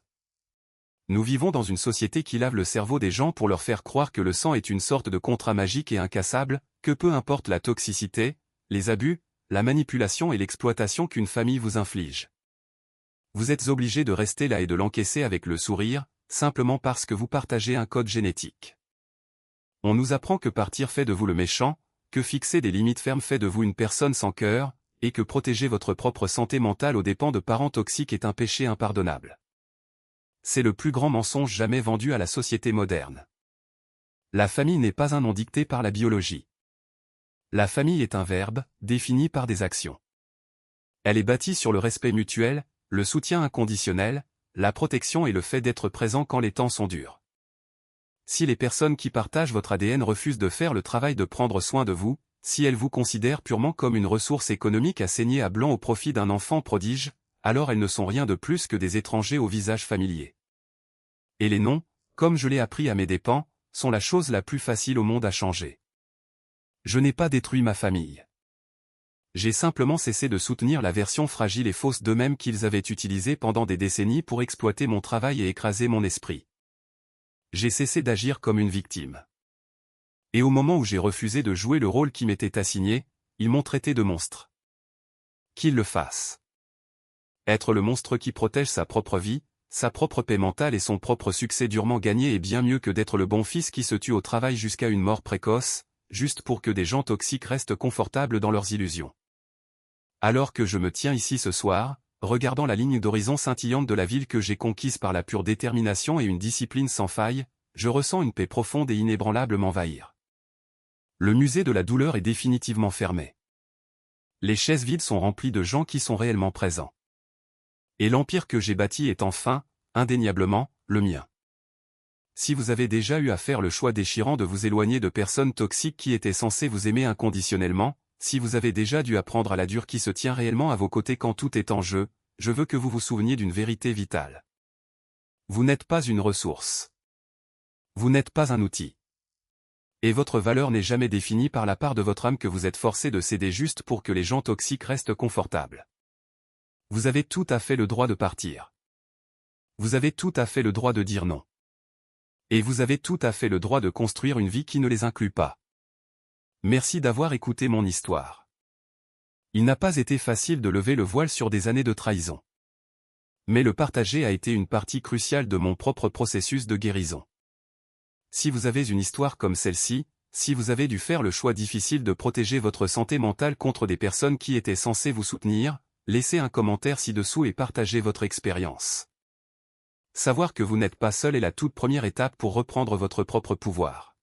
Nous vivons dans une société qui lave le cerveau des gens pour leur faire croire que le sang est une sorte de contrat magique et incassable, que peu importe la toxicité, les abus, la manipulation et l'exploitation qu'une famille vous inflige. Vous êtes obligé de rester là et de l'encaisser avec le sourire, simplement parce que vous partagez un code génétique. On nous apprend que partir fait de vous le méchant, que fixer des limites fermes fait de vous une personne sans cœur, et que protéger votre propre santé mentale aux dépens de parents toxiques est un péché impardonnable. C'est le plus grand mensonge jamais vendu à la société moderne. La famille n'est pas un nom dicté par la biologie. La famille est un verbe, défini par des actions. Elle est bâtie sur le respect mutuel, le soutien inconditionnel, la protection et le fait d'être présent quand les temps sont durs. Si les personnes qui partagent votre ADN refusent de faire le travail de prendre soin de vous, si elles vous considèrent purement comme une ressource économique à saigner à blanc au profit d'un enfant prodige, alors elles ne sont rien de plus que des étrangers au visage familier. Et les noms, comme je l'ai appris à mes dépens, sont la chose la plus facile au monde à changer. Je n'ai pas détruit ma famille. J'ai simplement cessé de soutenir la version fragile et fausse d'eux-mêmes qu'ils avaient utilisée pendant des décennies pour exploiter mon travail et écraser mon esprit. J'ai cessé d'agir comme une victime. Et au moment où j'ai refusé de jouer le rôle qui m'était assigné, ils m'ont traité de monstre. Qu'ils le fassent. Être le monstre qui protège sa propre vie, sa propre paix mentale et son propre succès durement gagné est bien mieux que d'être le bon fils qui se tue au travail jusqu'à une mort précoce, juste pour que des gens toxiques restent confortables dans leurs illusions. Alors que je me tiens ici ce soir, regardant la ligne d'horizon scintillante de la ville que j'ai conquise par la pure détermination et une discipline sans faille, je ressens une paix profonde et inébranlable m'envahir. Le musée de la douleur est définitivement fermé. Les chaises vides sont remplies de gens qui sont réellement présents. Et l'empire que j'ai bâti est enfin, indéniablement, le mien. Si vous avez déjà eu à faire le choix déchirant de vous éloigner de personnes toxiques qui étaient censées vous aimer inconditionnellement, si vous avez déjà dû apprendre à la dure qui se tient réellement à vos côtés quand tout est en jeu, je veux que vous vous souveniez d'une vérité vitale. Vous n'êtes pas une ressource. Vous n'êtes pas un outil. Et votre valeur n'est jamais définie par la part de votre âme que vous êtes forcé de céder juste pour que les gens toxiques restent confortables. Vous avez tout à fait le droit de partir. Vous avez tout à fait le droit de dire non. Et vous avez tout à fait le droit de construire une vie qui ne les inclut pas. Merci d'avoir écouté mon histoire. Il n'a pas été facile de lever le voile sur des années de trahison. Mais le partager a été une partie cruciale de mon propre processus de guérison. Si vous avez une histoire comme celle-ci, si vous avez dû faire le choix difficile de protéger votre santé mentale contre des personnes qui étaient censées vous soutenir, laissez un commentaire ci-dessous et partagez votre expérience. Savoir que vous n'êtes pas seul est la toute première étape pour reprendre votre propre pouvoir.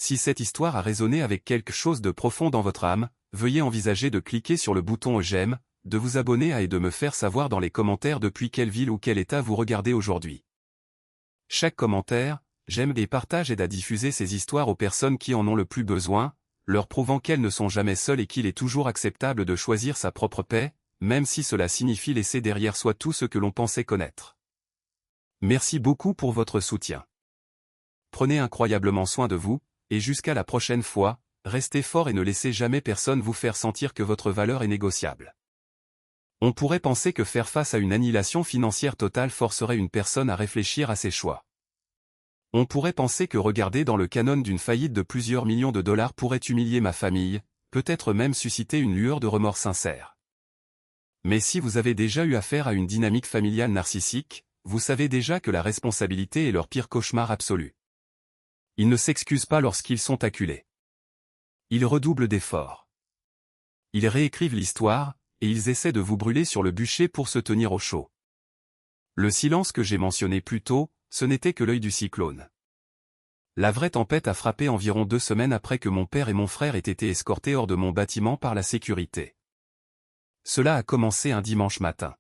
Si cette histoire a résonné avec quelque chose de profond dans votre âme, veuillez envisager de cliquer sur le bouton j'aime, de vous abonner à et de me faire savoir dans les commentaires depuis quelle ville ou quel état vous regardez aujourd'hui. Chaque commentaire, j'aime et partage aide à diffuser ces histoires aux personnes qui en ont le plus besoin, leur prouvant qu'elles ne sont jamais seules et qu'il est toujours acceptable de choisir sa propre paix, même si cela signifie laisser derrière soi tout ce que l'on pensait connaître. Merci beaucoup pour votre soutien. Prenez incroyablement soin de vous, et jusqu'à la prochaine fois, restez fort et ne laissez jamais personne vous faire sentir que votre valeur est négociable. On pourrait penser que faire face à une annihilation financière totale forcerait une personne à réfléchir à ses choix. On pourrait penser que regarder dans le canon d'une faillite de plusieurs millions de dollars pourrait humilier ma famille, peut-être même susciter une lueur de remords sincère. Mais si vous avez déjà eu affaire à une dynamique familiale narcissique, vous savez déjà que la responsabilité est leur pire cauchemar absolu. Ils ne s'excusent pas lorsqu'ils sont acculés. Ils redoublent d'efforts. Ils réécrivent l'histoire, et ils essaient de vous brûler sur le bûcher pour se tenir au chaud. Le silence que j'ai mentionné plus tôt, ce n'était que l'œil du cyclone. La vraie tempête a frappé environ 2 semaines après que mon père et mon frère aient été escortés hors de mon bâtiment par la sécurité. Cela a commencé un dimanche matin.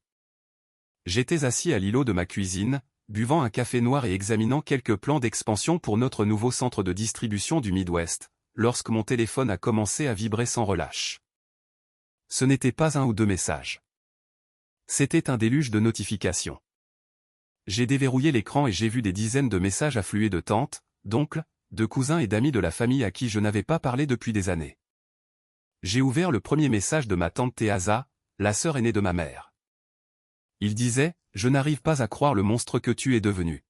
J'étais assis à l'îlot de ma cuisine, buvant un café noir et examinant quelques plans d'expansion pour notre nouveau centre de distribution du Midwest, lorsque mon téléphone a commencé à vibrer sans relâche. Ce n'était pas un ou deux messages. C'était un déluge de notifications. J'ai déverrouillé l'écran et j'ai vu des dizaines de messages affluer de tantes, d'oncles, de cousins et d'amis de la famille à qui je n'avais pas parlé depuis des années. J'ai ouvert le premier message de ma tante Théasa, la sœur aînée de ma mère. Il disait « Je n'arrive pas à croire le monstre que tu es devenu.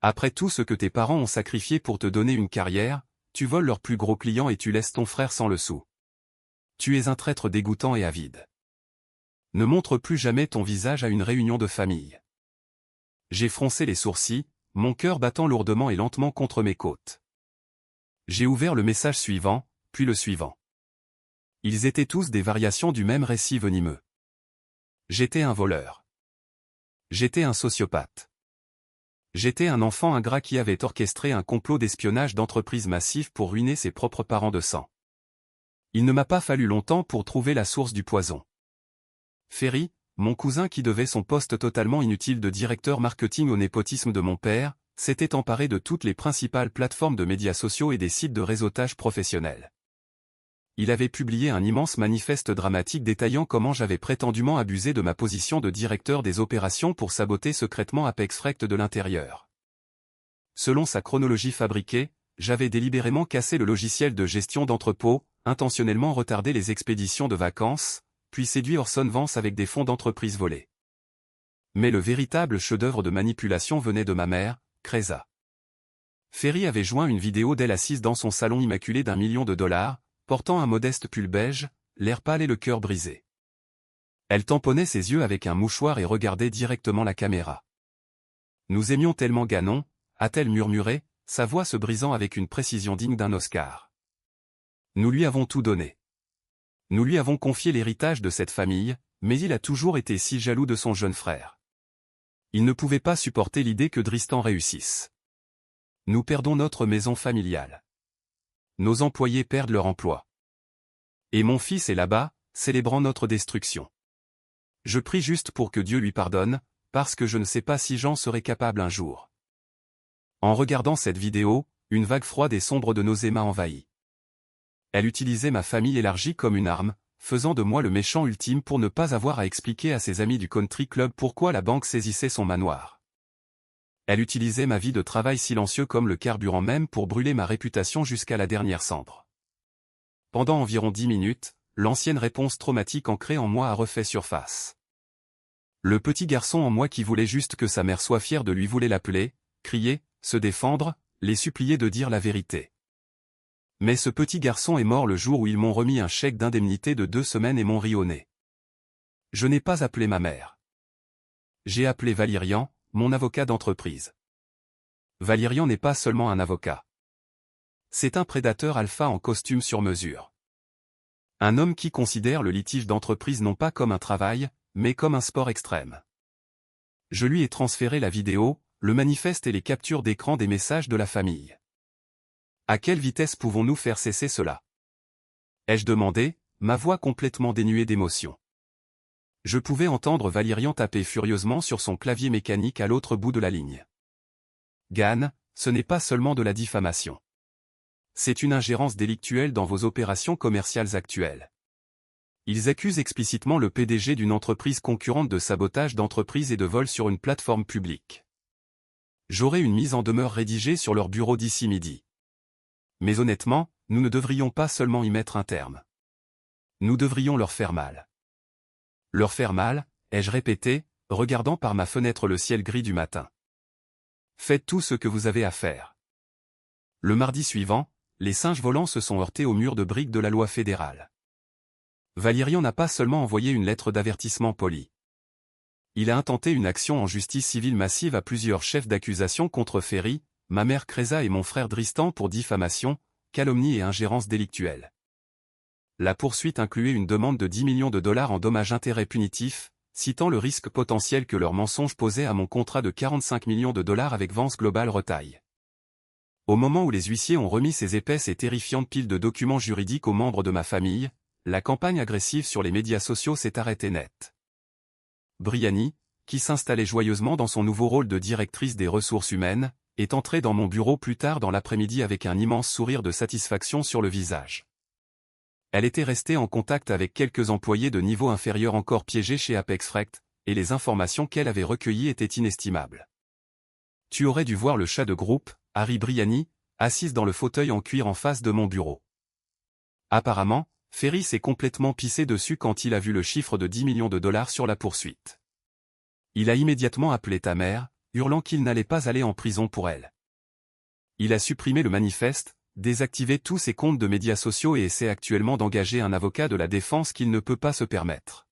Après tout ce que tes parents ont sacrifié pour te donner une carrière, tu voles leurs plus gros clients et tu laisses ton frère sans le sou. Tu es un traître dégoûtant et avide. Ne montre plus jamais ton visage à une réunion de famille. » J'ai froncé les sourcils, mon cœur battant lourdement et lentement contre mes côtes. J'ai ouvert le message suivant, puis le suivant. Ils étaient tous des variations du même récit venimeux. J'étais un voleur. J'étais un sociopathe. J'étais un enfant ingrat qui avait orchestré un complot d'espionnage d'entreprise massif pour ruiner ses propres parents de sang. Il ne m'a pas fallu longtemps pour trouver la source du poison. Ferry, mon cousin qui devait son poste totalement inutile de directeur marketing au népotisme de mon père, s'était emparé de toutes les principales plateformes de médias sociaux et des sites de réseautage professionnels. Il avait publié un immense manifeste dramatique détaillant comment j'avais prétendument abusé de ma position de directeur des opérations pour saboter secrètement Apex Freight de l'intérieur. Selon sa chronologie fabriquée, j'avais délibérément cassé le logiciel de gestion d'entrepôt, intentionnellement retardé les expéditions de vacances, puis séduit Orson Vance avec des fonds d'entreprise volés. Mais le véritable chef-d'œuvre de manipulation venait de ma mère, Kreza. Ferry avait joint une vidéo d'elle assise dans son salon immaculé d'1 million de dollars, portant un modeste pull beige, l'air pâle et le cœur brisé. Elle tamponnait ses yeux avec un mouchoir et regardait directement la caméra. Nous aimions tellement Ganon, a-t-elle murmuré, sa voix se brisant avec une précision digne d'un Oscar. Nous lui avons tout donné. Nous lui avons confié l'héritage de cette famille, mais il a toujours été si jaloux de son jeune frère. Il ne pouvait pas supporter l'idée que Tristan réussisse. Nous perdons notre maison familiale. Nos employés perdent leur emploi. Et mon fils est là-bas, célébrant notre destruction. Je prie juste pour que Dieu lui pardonne, parce que je ne sais pas si j'en serai capable un jour. En regardant cette vidéo, une vague froide et sombre de nausée m'a envahi. Elle utilisait ma famille élargie comme une arme, faisant de moi le méchant ultime pour ne pas avoir à expliquer à ses amis du country club pourquoi la banque saisissait son manoir. Elle utilisait ma vie de travail silencieux comme le carburant même pour brûler ma réputation jusqu'à la dernière cendre. Pendant environ 10 minutes, l'ancienne réponse traumatique ancrée en moi a refait surface. Le petit garçon en moi qui voulait juste que sa mère soit fière de lui voulait l'appeler, crier, se défendre, les supplier de dire la vérité. Mais ce petit garçon est mort le jour où ils m'ont remis un chèque d'indemnité de 2 semaines et m'ont ri au nez. Je n'ai pas appelé ma mère. J'ai appelé Valérian, mon avocat d'entreprise. Valérian n'est pas seulement un avocat. C'est un prédateur alpha en costume sur mesure. Un homme qui considère le litige d'entreprise non pas comme un travail, mais comme un sport extrême. Je lui ai transféré la vidéo, le manifeste et les captures d'écran des messages de la famille. À quelle vitesse pouvons-nous faire cesser cela? Ai-je demandé, ma voix complètement dénuée d'émotion. Je pouvais entendre Valérian taper furieusement sur son clavier mécanique à l'autre bout de la ligne. Gan, ce n'est pas seulement de la diffamation. C'est une ingérence délictuelle dans vos opérations commerciales actuelles. Ils accusent explicitement le PDG d'une entreprise concurrente de sabotage d'entreprise et de vol sur une plateforme publique. J'aurai une mise en demeure rédigée sur leur bureau d'ici midi. Mais honnêtement, nous ne devrions pas seulement y mettre un terme. Nous devrions leur faire mal. Leur faire mal, ai-je répété, regardant par ma fenêtre le ciel gris du matin. Faites tout ce que vous avez à faire. Le mardi suivant, les singes volants se sont heurtés au mur de briques de la loi fédérale. Valérian n'a pas seulement envoyé une lettre d'avertissement polie. Il a intenté une action en justice civile massive à plusieurs chefs d'accusation contre Ferry, ma mère Cresa et mon frère Dristan pour diffamation, calomnie et ingérence délictuelle. La poursuite incluait une demande de 10 millions de dollars en dommages-intérêts punitifs, citant le risque potentiel que leurs mensonges posaient à mon contrat de 45 millions de dollars avec Vance Global Retail. Au moment où les huissiers ont remis ces épaisses et terrifiantes piles de documents juridiques aux membres de ma famille, la campagne agressive sur les médias sociaux s'est arrêtée net. Briani, qui s'installait joyeusement dans son nouveau rôle de directrice des ressources humaines, est entrée dans mon bureau plus tard dans l'après-midi avec un immense sourire de satisfaction sur le visage. Elle était restée en contact avec quelques employés de niveau inférieur encore piégés chez Apex Freight, et les informations qu'elle avait recueillies étaient inestimables. Tu aurais dû voir le chat de groupe, Harry Briani, assise dans le fauteuil en cuir en face de mon bureau. Apparemment, Ferry s'est complètement pissé dessus quand il a vu le chiffre de 10 millions de dollars sur la poursuite. Il a immédiatement appelé ta mère, hurlant qu'il n'allait pas aller en prison pour elle. Il a supprimé le manifeste, désactivé tous ses comptes de médias sociaux et essaie actuellement d'engager un avocat de la défense qu'il ne peut pas se permettre.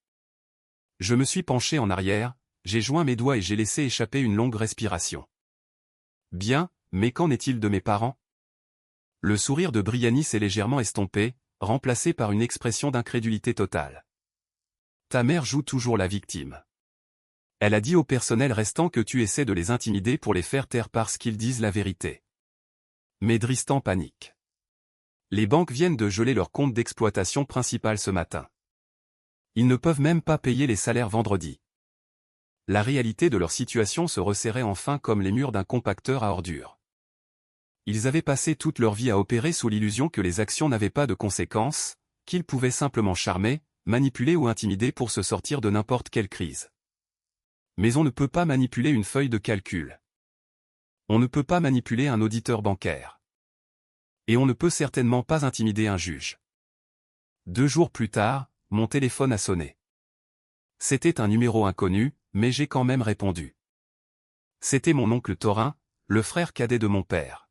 Je me suis penché en arrière, j'ai joint mes doigts et j'ai laissé échapper une longue respiration. Bien, mais qu'en est-il de mes parents? Le sourire de Briani s'est légèrement estompé, remplacé par une expression d'incrédulité totale. Ta mère joue toujours la victime. Elle a dit au personnel restant que tu essaies de les intimider pour les faire taire parce qu'ils disent la vérité. Mais Dristan panique. Les banques viennent de geler leur compte d'exploitation principal ce matin. Ils ne peuvent même pas payer les salaires vendredi. La réalité de leur situation se resserrait enfin comme les murs d'un compacteur à ordures. Ils avaient passé toute leur vie à opérer sous l'illusion que les actions n'avaient pas de conséquences, qu'ils pouvaient simplement charmer, manipuler ou intimider pour se sortir de n'importe quelle crise. Mais on ne peut pas manipuler une feuille de calcul. On ne peut pas manipuler un auditeur bancaire. Et on ne peut certainement pas intimider un juge. 2 jours plus tard, mon téléphone a sonné. C'était un numéro inconnu, mais j'ai quand même répondu. C'était mon oncle Thorin, le frère cadet de mon père.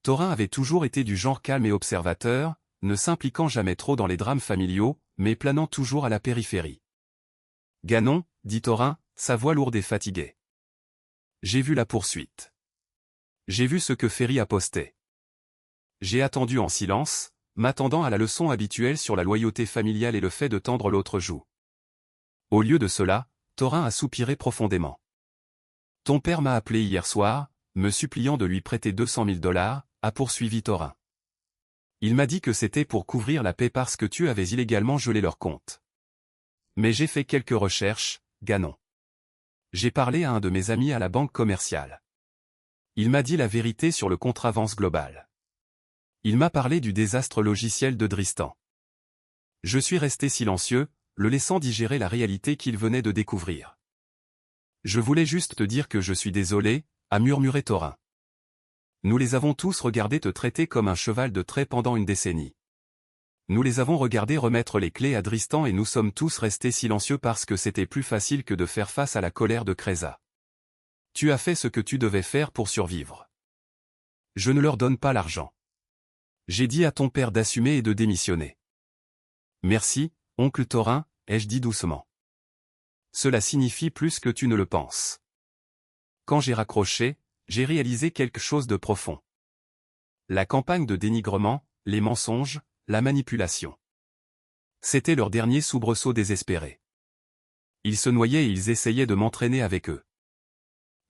Thorin avait toujours été du genre calme et observateur, ne s'impliquant jamais trop dans les drames familiaux, mais planant toujours à la périphérie. « Ganon, dit Thorin, sa voix lourde et fatiguée. J'ai vu la poursuite. J'ai vu ce que Ferry a posté. J'ai attendu en silence, m'attendant à la leçon habituelle sur la loyauté familiale et le fait de tendre l'autre joue. Au lieu de cela, Thorin a soupiré profondément. Ton père m'a appelé hier soir, me suppliant de lui prêter 200 000 dollars, a poursuivi Thorin. Il m'a dit que c'était pour couvrir la paie parce que tu avais illégalement gelé leur compte. Mais j'ai fait quelques recherches, Ganon. J'ai parlé à un de mes amis à la banque commerciale. Il m'a dit la vérité sur le contrat Vance Global. Il m'a parlé du désastre logiciel de Dristan. Je suis resté silencieux, le laissant digérer la réalité qu'il venait de découvrir. Je voulais juste te dire que je suis désolé, a murmuré Thorin. Nous les avons tous regardés te traiter comme un cheval de trait pendant une décennie. Nous les avons regardés remettre les clés à Dristan et nous sommes tous restés silencieux parce que c'était plus facile que de faire face à la colère de Cresa. Tu as fait ce que tu devais faire pour survivre. Je ne leur donne pas l'argent. J'ai dit à ton père d'assumer et de démissionner. Merci, oncle Thorin, ai-je dit doucement. Cela signifie plus que tu ne le penses. Quand j'ai raccroché, j'ai réalisé quelque chose de profond. La campagne de dénigrement, les mensonges, la manipulation. C'était leur dernier soubresaut désespéré. Ils se noyaient et ils essayaient de m'entraîner avec eux.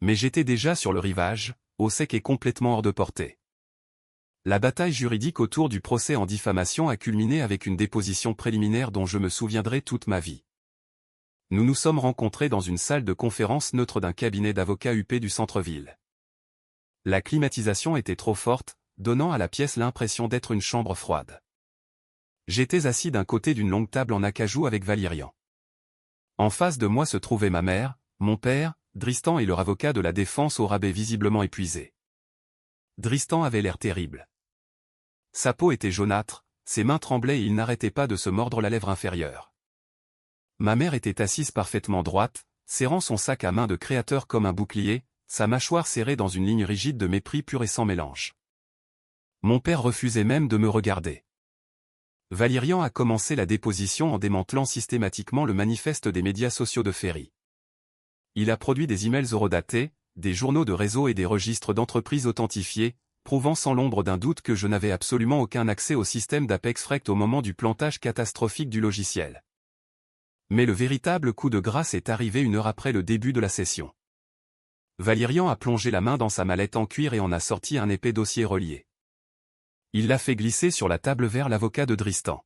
Mais j'étais déjà sur le rivage, au sec et complètement hors de portée. La bataille juridique autour du procès en diffamation a culminé avec une déposition préliminaire dont je me souviendrai toute ma vie. Nous nous sommes rencontrés dans une salle de conférence neutre d'un cabinet d'avocats huppé du centre-ville. La climatisation était trop forte, donnant à la pièce l'impression d'être une chambre froide. J'étais assis d'un côté d'une longue table en acajou avec Valérian. En face de moi se trouvaient ma mère, mon père, Dristan et leur avocat de la défense au rabais visiblement épuisé. Dristan avait l'air terrible. Sa peau était jaunâtre, ses mains tremblaient et il n'arrêtait pas de se mordre la lèvre inférieure. Ma mère était assise parfaitement droite, serrant son sac à main de créateur comme un bouclier, sa mâchoire serrée dans une ligne rigide de mépris pur et sans mélange. Mon père refusait même de me regarder. Valérian a commencé la déposition en démantelant systématiquement le manifeste des médias sociaux de Ferry. Il a produit des emails horodatés, des journaux de réseau et des registres d'entreprises authentifiés, prouvant sans l'ombre d'un doute que je n'avais absolument aucun accès au système d'Apex Frect au moment du plantage catastrophique du logiciel. Mais le véritable coup de grâce est arrivé 1 heure après le début de la session. Valérian a plongé la main dans sa mallette en cuir et en a sorti un épais dossier relié. Il l'a fait glisser sur la table vers l'avocat de Dristan.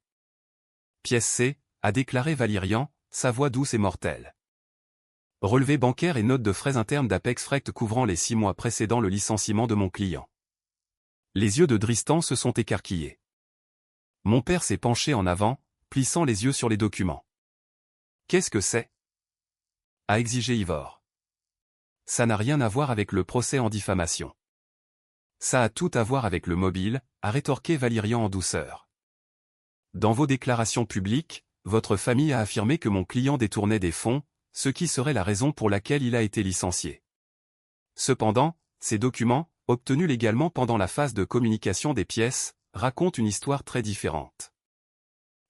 Pièce C, a déclaré Valérian, sa voix douce et mortelle. Relevé bancaire et note de frais internes d'Apex Frect couvrant les 6 mois précédant le licenciement de mon client. Les yeux de Dristan se sont écarquillés. Mon père s'est penché en avant, plissant les yeux sur les documents. Qu'est-ce que c'est ? A exigé Ivor. Ça n'a rien à voir avec le procès en diffamation. Ça a tout à voir avec le mobile, a rétorqué Valérian en douceur. Dans vos déclarations publiques, votre famille a affirmé que mon client détournait des fonds, ce qui serait la raison pour laquelle il a été licencié. Cependant, ces documents, obtenus légalement pendant la phase de communication des pièces, racontent une histoire très différente.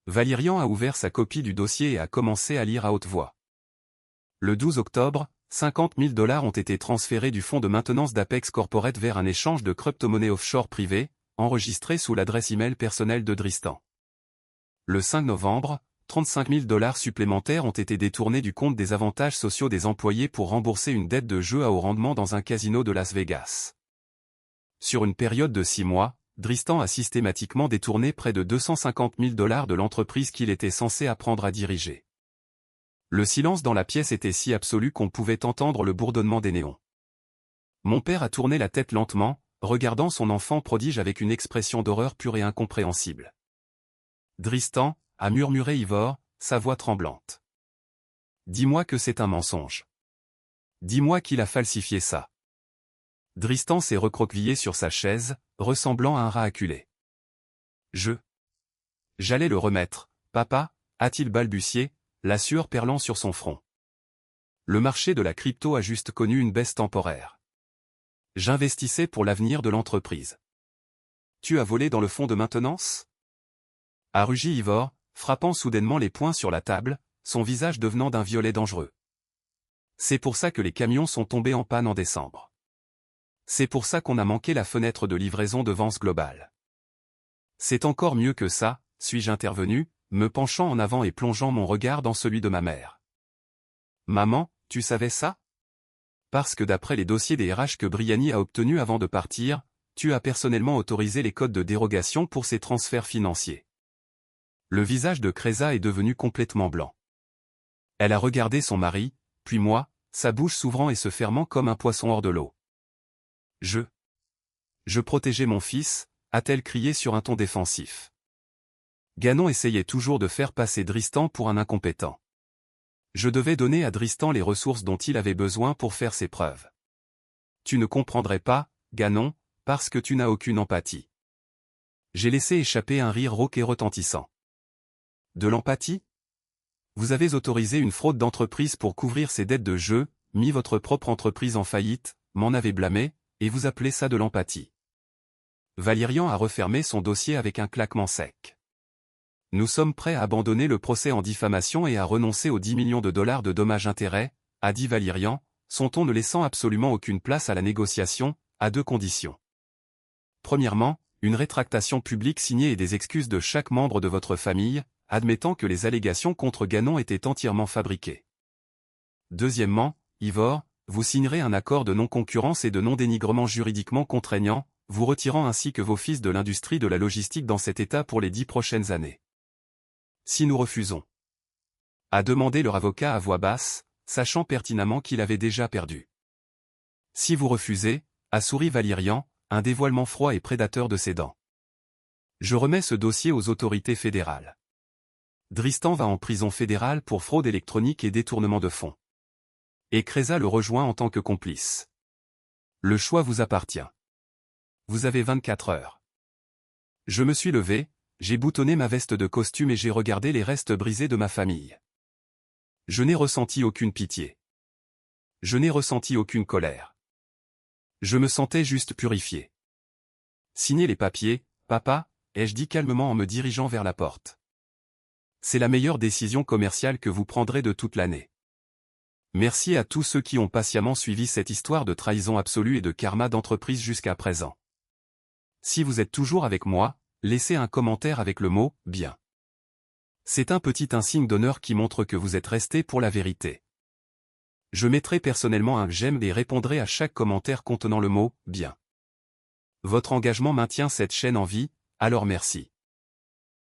Valérian a ouvert sa copie du dossier et a commencé à lire à haute voix. Le 12 octobre, 50 000 $ ont été transférés du fonds de maintenance d'Apex Corporate vers un échange de crypto-monnaies offshore privées, enregistré sous l'adresse email personnelle de Dristan. Le 5 novembre, 35 000 $ supplémentaires ont été détournés du compte des avantages sociaux des employés pour rembourser une dette de jeu à haut rendement dans un casino de Las Vegas. Sur une période de 6 mois, Dristan a systématiquement détourné près de 250 000 $ de l'entreprise qu'il était censé apprendre à diriger. Le silence dans la pièce était si absolu qu'on pouvait entendre le bourdonnement des néons. Mon père a tourné la tête lentement, regardant son enfant prodige avec une expression d'horreur pure et incompréhensible. Dristan, a murmuré Ivor, sa voix tremblante. Dis-moi que c'est un mensonge. Dis-moi qu'il a falsifié ça. Dristan s'est recroquevillé sur sa chaise, ressemblant à un rat acculé. J'allais le remettre, papa, a-t-il balbutié, la sueur perlant sur son front. Le marché de la crypto a juste connu une baisse temporaire. J'investissais pour l'avenir de l'entreprise. Tu as volé dans le fonds de maintenance ? A rugi Ivor, frappant soudainement les poings sur la table, son visage devenant d'un violet dangereux. C'est pour ça que les camions sont tombés en panne en décembre. C'est pour ça qu'on a manqué la fenêtre de livraison de Vance Global. C'est encore mieux que ça, suis-je intervenu, me penchant en avant et plongeant mon regard dans celui de ma mère. Maman, tu savais ça ? Parce que d'après les dossiers des RH que Briani a obtenus avant de partir, tu as personnellement autorisé les codes de dérogation pour ces transferts financiers. Le visage de Cresa est devenu complètement blanc. Elle a regardé son mari, puis moi, sa bouche s'ouvrant et se fermant comme un poisson hors de l'eau. Je protégeais mon fils, a-t-elle crié sur un ton défensif. Ganon essayait toujours de faire passer Dristan pour un incompétent. Je devais donner à Dristan les ressources dont il avait besoin pour faire ses preuves. Tu ne comprendrais pas, Ganon, parce que tu n'as aucune empathie. J'ai laissé échapper un rire rauque et retentissant. De l'empathie ? Vous avez autorisé une fraude d'entreprise pour couvrir ses dettes de jeu, mis votre propre entreprise en faillite, m'en avez blâmé, et vous appelez ça de l'empathie. Valérian a refermé son dossier avec un claquement sec. Nous sommes prêts à abandonner le procès en diffamation et à renoncer aux 10 millions de $ de dommages-intérêts, a dit Valérian, son ton ne laissant absolument aucune place à la négociation, à 2 conditions. Premièrement, une rétractation publique signée et des excuses de chaque membre de votre famille, admettant que les allégations contre Ganon étaient entièrement fabriquées. Deuxièmement, Ivor, vous signerez un accord de non-concurrence et de non-dénigrement juridiquement contraignant, vous retirant ainsi que vos fils de l'industrie de la logistique dans cet état pour les 10 prochaines années. Si nous refusons, a demandé leur avocat à voix basse, sachant pertinemment qu'il avait déjà perdu. Si vous refusez, a souri Valérian, un dévoilement froid et prédateur de ses dents. Je remets ce dossier aux autorités fédérales. Dristan va en prison fédérale pour fraude électronique et détournement de fonds. Et Cresa le rejoint en tant que complice. Le choix vous appartient. Vous avez 24 heures. Je me suis levé, j'ai boutonné ma veste de costume et j'ai regardé les restes brisés de ma famille. Je n'ai ressenti aucune pitié. Je n'ai ressenti aucune colère. Je me sentais juste purifié. Signez les papiers, papa, ai-je dit calmement en me dirigeant vers la porte. C'est la meilleure décision commerciale que vous prendrez de toute l'année. Merci à tous ceux qui ont patiemment suivi cette histoire de trahison absolue et de karma d'entreprise jusqu'à présent. Si vous êtes toujours avec moi, laissez un commentaire avec le mot « bien ». C'est un petit insigne d'honneur qui montre que vous êtes resté pour la vérité. Je mettrai personnellement un j'aime et répondrai à chaque commentaire contenant le mot « bien ». Votre engagement maintient cette chaîne en vie, alors merci.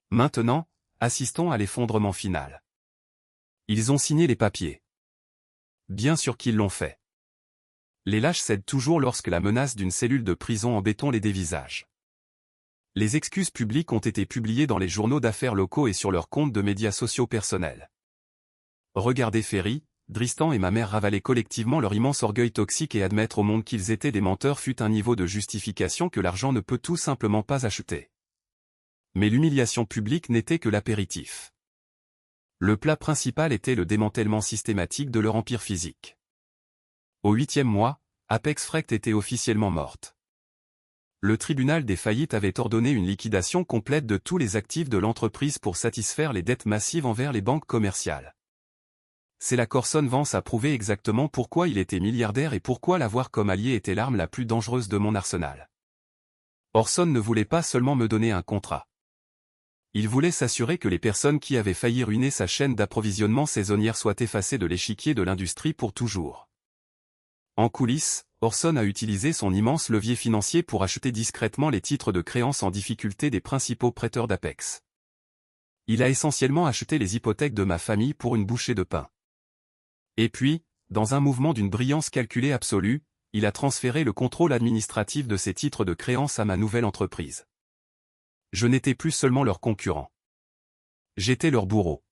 Maintenant, assistons à l'effondrement final. Ils ont signé les papiers. Bien sûr qu'ils l'ont fait. Les lâches cèdent toujours lorsque la menace d'une cellule de prison en béton les dévisage. Les excuses publiques ont été publiées dans les journaux d'affaires locaux et sur leurs comptes de médias sociaux personnels. Regardez Ferry, Dristan et ma mère ravaler collectivement leur immense orgueil toxique et admettre au monde qu'ils étaient des menteurs fut un niveau de justification que l'argent ne peut tout simplement pas acheter. Mais l'humiliation publique n'était que l'apéritif. Le plat principal était le démantèlement systématique de leur empire physique. Au 8e mois, Apex Frect était officiellement morte. Le tribunal des faillites avait ordonné une liquidation complète de tous les actifs de l'entreprise pour satisfaire les dettes massives envers les banques commerciales. C'est la Corson Vance a prouvé exactement pourquoi il était milliardaire et pourquoi l'avoir comme allié était l'arme la plus dangereuse de mon arsenal. Orson ne voulait pas seulement me donner un contrat. Il voulait s'assurer que les personnes qui avaient failli ruiner sa chaîne d'approvisionnement saisonnière soient effacées de l'échiquier de l'industrie pour toujours. En coulisses, Orson a utilisé son immense levier financier pour acheter discrètement les titres de créance en difficulté des principaux prêteurs d'Apex. Il a essentiellement acheté les hypothèques de ma famille pour une bouchée de pain. Et puis, dans un mouvement d'une brillance calculée absolue, il a transféré le contrôle administratif de ces titres de créance à ma nouvelle entreprise. Je n'étais plus seulement leur concurrent. J'étais leur bourreau.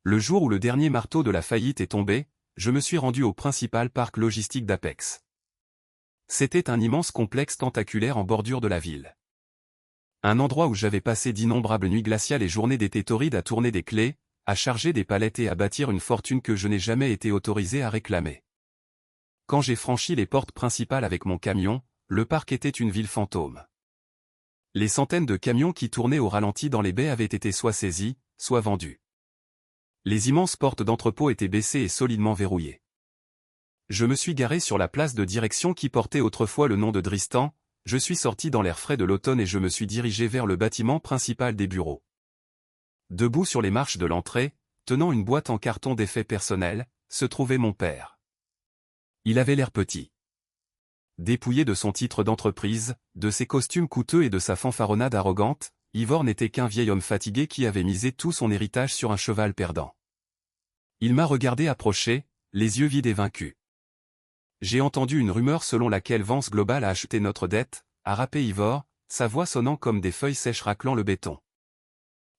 Le jour où le dernier marteau de la faillite est tombé, je me suis rendu au principal parc logistique d'Apex. C'était un immense complexe tentaculaire en bordure de la ville. Un endroit où j'avais passé d'innombrables nuits glaciales et journées d'été torrides à tourner des clés, à charger des palettes et à bâtir une fortune que je n'ai jamais été autorisé à réclamer. Quand j'ai franchi les portes principales avec mon camion, le parc était une ville fantôme. Les centaines de camions qui tournaient au ralenti dans les baies avaient été soit saisis, soit vendus. Les immenses portes d'entrepôt étaient baissées et solidement verrouillées. Je me suis garé sur la place de direction qui portait autrefois le nom de Dristan, je suis sorti dans l'air frais de l'automne et je me suis dirigé vers le bâtiment principal des bureaux. Debout sur les marches de l'entrée, tenant une boîte en carton d'effets personnels, se trouvait mon père. Il avait l'air petit. Dépouillé de son titre d'entreprise, de ses costumes coûteux et de sa fanfaronnade arrogante, Ivor n'était qu'un vieil homme fatigué qui avait misé tout son héritage sur un cheval perdant. Il m'a regardé approcher, les yeux vides et vaincus. J'ai entendu une rumeur selon laquelle Vance Global a acheté notre dette, a rappé Ivor, sa voix sonnant comme des feuilles sèches raclant le béton.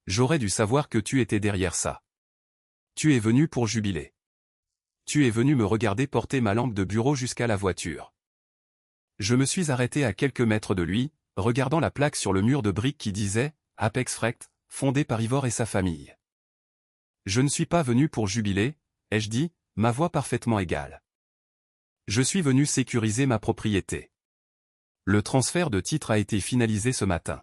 J'aurais dû savoir que tu étais derrière ça. Tu es venu pour jubiler. Tu es venu me regarder porter ma lampe de bureau jusqu'à la voiture. Je me suis arrêté à quelques mètres de lui, regardant la plaque sur le mur de briques qui disait « Apex Frect, fondé par Ivor et sa famille ». Je ne suis pas venu pour jubiler, ai-je dit, ma voix parfaitement égale. Je suis venu sécuriser ma propriété. Le transfert de titre a été finalisé ce matin.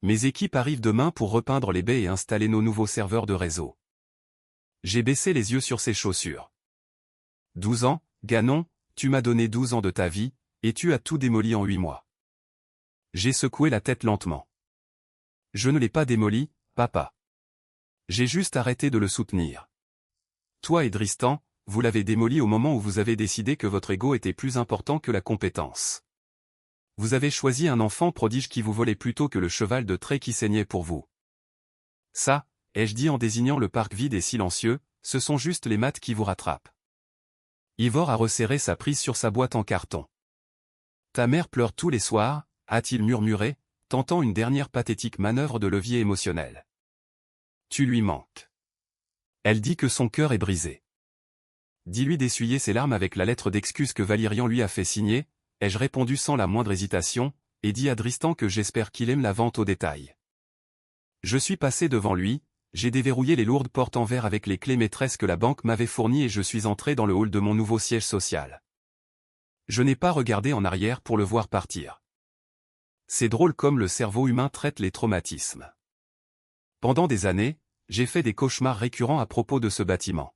Mes équipes arrivent demain pour repeindre les baies et installer nos nouveaux serveurs de réseau. J'ai baissé les yeux sur ses chaussures. 12 ans, Ganon, tu m'as donné 12 ans de ta vie, et tu as tout démoli en 8 mois. J'ai secoué la tête lentement. Je ne l'ai pas démoli, papa. J'ai juste arrêté de le soutenir. Toi et Dristan, vous l'avez démoli au moment où vous avez décidé que votre ego était plus important que la compétence. Vous avez choisi un enfant prodige qui vous volait plutôt que le cheval de trait qui saignait pour vous. Ça, ai-je dit en désignant le parc vide et silencieux, ce sont juste les maths qui vous rattrapent. Ivor a resserré sa prise sur sa boîte en carton. Ta mère pleure tous les soirs, a-t-il murmuré, tentant une dernière pathétique manœuvre de levier émotionnel. Tu lui manques. Elle dit que son cœur est brisé. Dis-lui d'essuyer ses larmes avec la lettre d'excuse que Valérian lui a fait signer, ai-je répondu sans la moindre hésitation, et dit à Dristan que j'espère qu'il aime la vente au détail. Je suis passé devant lui, j'ai déverrouillé les lourdes portes en verre avec les clés maîtresses que la banque m'avait fournies et je suis entré dans le hall de mon nouveau siège social. Je n'ai pas regardé en arrière pour le voir partir. C'est drôle comme le cerveau humain traite les traumatismes. Pendant des années, j'ai fait des cauchemars récurrents à propos de ce bâtiment.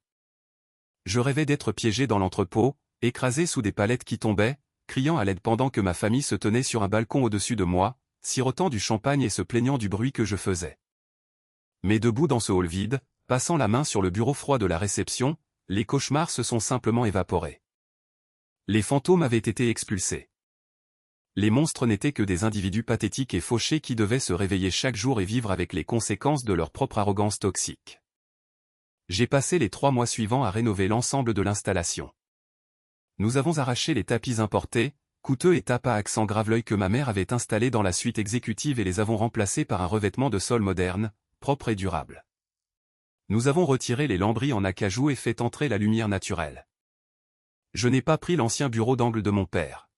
Je rêvais d'être piégé dans l'entrepôt, écrasé sous des palettes qui tombaient, criant à l'aide pendant que ma famille se tenait sur un balcon au-dessus de moi, sirotant du champagne et se plaignant du bruit que je faisais. Mais debout dans ce hall vide, passant la main sur le bureau froid de la réception, les cauchemars se sont simplement évaporés. Les fantômes avaient été expulsés. Les monstres n'étaient que des individus pathétiques et fauchés qui devaient se réveiller chaque jour et vivre avec les conséquences de leur propre arrogance toxique. J'ai passé les 3 mois suivants à rénover l'ensemble de l'installation. Nous avons arraché les tapis importés, coûteux et tapas à accent grave-l'œil que ma mère avait installés dans la suite exécutive et les avons remplacés par un revêtement de sol moderne, propre et durable. Nous avons retiré les lambris en acajou et fait entrer la lumière naturelle. Je n'ai pas pris l'ancien bureau d'angle de mon père.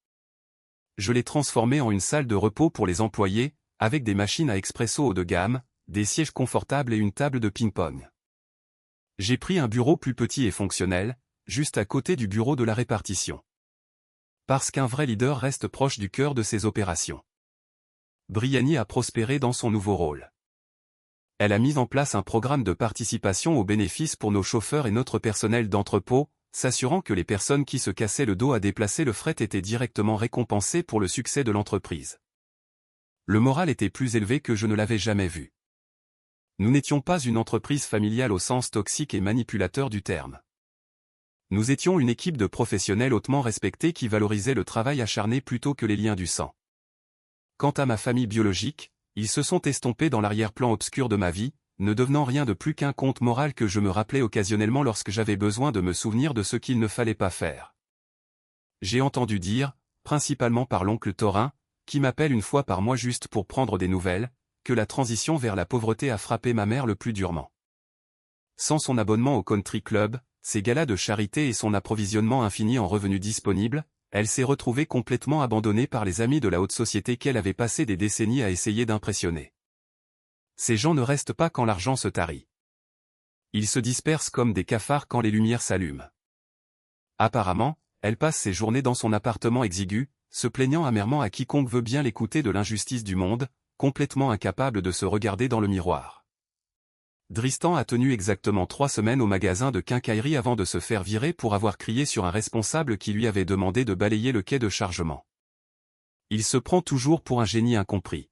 Je l'ai transformé en une salle de repos pour les employés, avec des machines à expresso haut de gamme, des sièges confortables et une table de ping-pong. J'ai pris un bureau plus petit et fonctionnel, juste à côté du bureau de la répartition. Parce qu'un vrai leader reste proche du cœur de ses opérations. Briani a prospéré dans son nouveau rôle. Elle a mis en place un programme de participation aux bénéfices pour nos chauffeurs et notre personnel d'entrepôt, s'assurant que les personnes qui se cassaient le dos à déplacer le fret étaient directement récompensées pour le succès de l'entreprise. Le moral était plus élevé que je ne l'avais jamais vu. Nous n'étions pas une entreprise familiale au sens toxique et manipulateur du terme. Nous étions une équipe de professionnels hautement respectés qui valorisaient le travail acharné plutôt que les liens du sang. Quant à ma famille biologique, ils se sont estompés dans l'arrière-plan obscur de ma vie, ne devenant rien de plus qu'un conte moral que je me rappelais occasionnellement lorsque j'avais besoin de me souvenir de ce qu'il ne fallait pas faire. J'ai entendu dire, principalement par l'oncle Thorin, qui m'appelle une fois par mois juste pour prendre des nouvelles, que la transition vers la pauvreté a frappé ma mère le plus durement. Sans son abonnement au country club, ses galas de charité et son approvisionnement infini en revenus disponibles, elle s'est retrouvée complètement abandonnée par les amis de la haute société qu'elle avait passé des décennies à essayer d'impressionner. Ces gens ne restent pas quand l'argent se tarit. Ils se dispersent comme des cafards quand les lumières s'allument. Apparemment, elle passe ses journées dans son appartement exigu, se plaignant amèrement à quiconque veut bien l'écouter de l'injustice du monde, complètement incapable de se regarder dans le miroir. Dristan a tenu exactement 3 semaines au magasin de quincaillerie avant de se faire virer pour avoir crié sur un responsable qui lui avait demandé de balayer le quai de chargement. Il se prend toujours pour un génie incompris.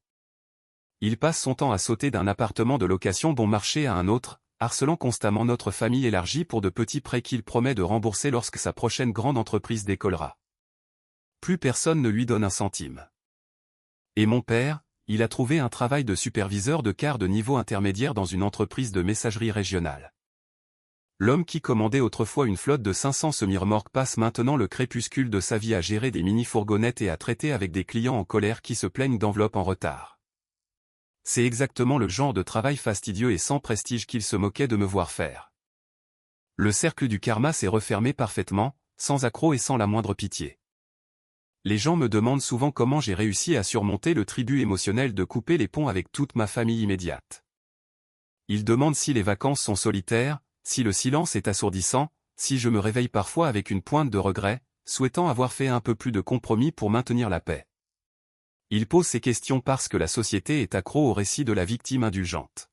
Il passe son temps à sauter d'un appartement de location bon marché à un autre, harcelant constamment notre famille élargie pour de petits prêts qu'il promet de rembourser lorsque sa prochaine grande entreprise décollera. Plus personne ne lui donne un centime. Et mon père, il a trouvé un travail de superviseur de quart de niveau intermédiaire dans une entreprise de messagerie régionale. L'homme qui commandait autrefois une flotte de 500 semi-remorques passe maintenant le crépuscule de sa vie à gérer des mini-fourgonnettes et à traiter avec des clients en colère qui se plaignent d'enveloppes en retard. C'est exactement le genre de travail fastidieux et sans prestige qu'il se moquait de me voir faire. Le cercle du karma s'est refermé parfaitement, sans accroc et sans la moindre pitié. Les gens me demandent souvent comment j'ai réussi à surmonter le tribut émotionnel de couper les ponts avec toute ma famille immédiate. Ils demandent si les vacances sont solitaires, si le silence est assourdissant, si je me réveille parfois avec une pointe de regret, souhaitant avoir fait un peu plus de compromis pour maintenir la paix. Ils posent ces questions parce que la société est accro au récit de la victime indulgente.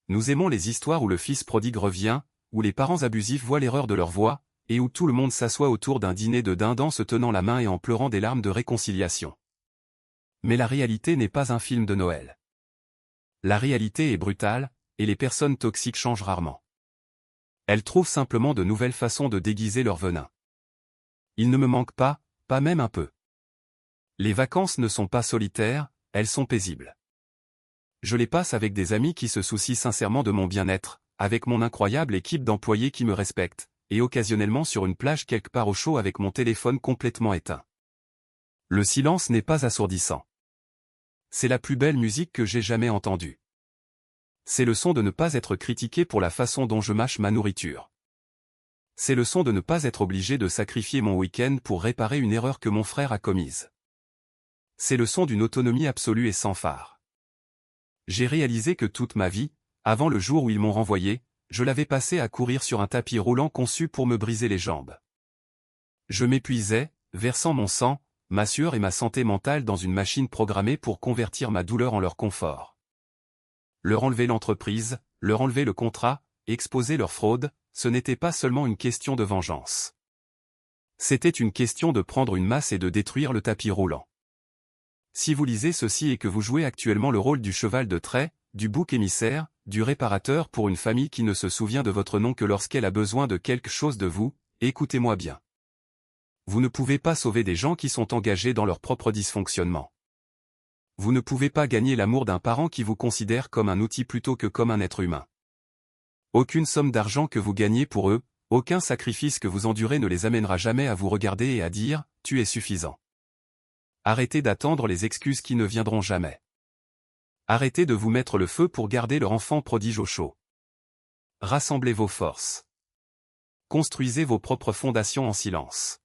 Nous aimons les histoires où le fils prodigue revient, où les parents abusifs voient l'erreur de leur voix, et où tout le monde s'assoit autour d'un dîner de dindans se tenant la main et en pleurant des larmes de réconciliation. Mais la réalité n'est pas un film de Noël. La réalité est brutale, et les personnes toxiques changent rarement. Elles trouvent simplement de nouvelles façons de déguiser leur venin. Il ne me manque pas même un peu. Les vacances ne sont pas solitaires, elles sont paisibles. Je les passe avec des amis qui se soucient sincèrement de mon bien-être, avec mon incroyable équipe d'employés qui me respectent, et occasionnellement sur une plage quelque part au chaud avec mon téléphone complètement éteint. Le silence n'est pas assourdissant. C'est la plus belle musique que j'ai jamais entendue. C'est le son de ne pas être critiqué pour la façon dont je mâche ma nourriture. C'est le son de ne pas être obligé de sacrifier mon week-end pour réparer une erreur que mon frère a commise. C'est le son d'une autonomie absolue et sans phare. J'ai réalisé que toute ma vie, avant le jour où ils m'ont renvoyé, je l'avais passée à courir sur un tapis roulant conçu pour me briser les jambes. Je m'épuisais, versant mon sang, ma sueur et ma santé mentale dans une machine programmée pour convertir ma douleur en leur confort. Leur enlever l'entreprise, leur enlever le contrat, exposer leur fraude, ce n'était pas seulement une question de vengeance. C'était une question de prendre une masse et de détruire le tapis roulant. Si vous lisez ceci et que vous jouez actuellement le rôle du cheval de trait, du bouc émissaire, du réparateur pour une famille qui ne se souvient de votre nom que lorsqu'elle a besoin de quelque chose de vous, écoutez-moi bien. Vous ne pouvez pas sauver des gens qui sont engagés dans leur propre dysfonctionnement. Vous ne pouvez pas gagner l'amour d'un parent qui vous considère comme un outil plutôt que comme un être humain. Aucune somme d'argent que vous gagnez pour eux, aucun sacrifice que vous endurez ne les amènera jamais à vous regarder et à dire « tu es suffisant ». Arrêtez d'attendre les excuses qui ne viendront jamais. Arrêtez de vous mettre le feu pour garder leur enfant prodige au chaud. Rassemblez vos forces. Construisez vos propres fondations en silence.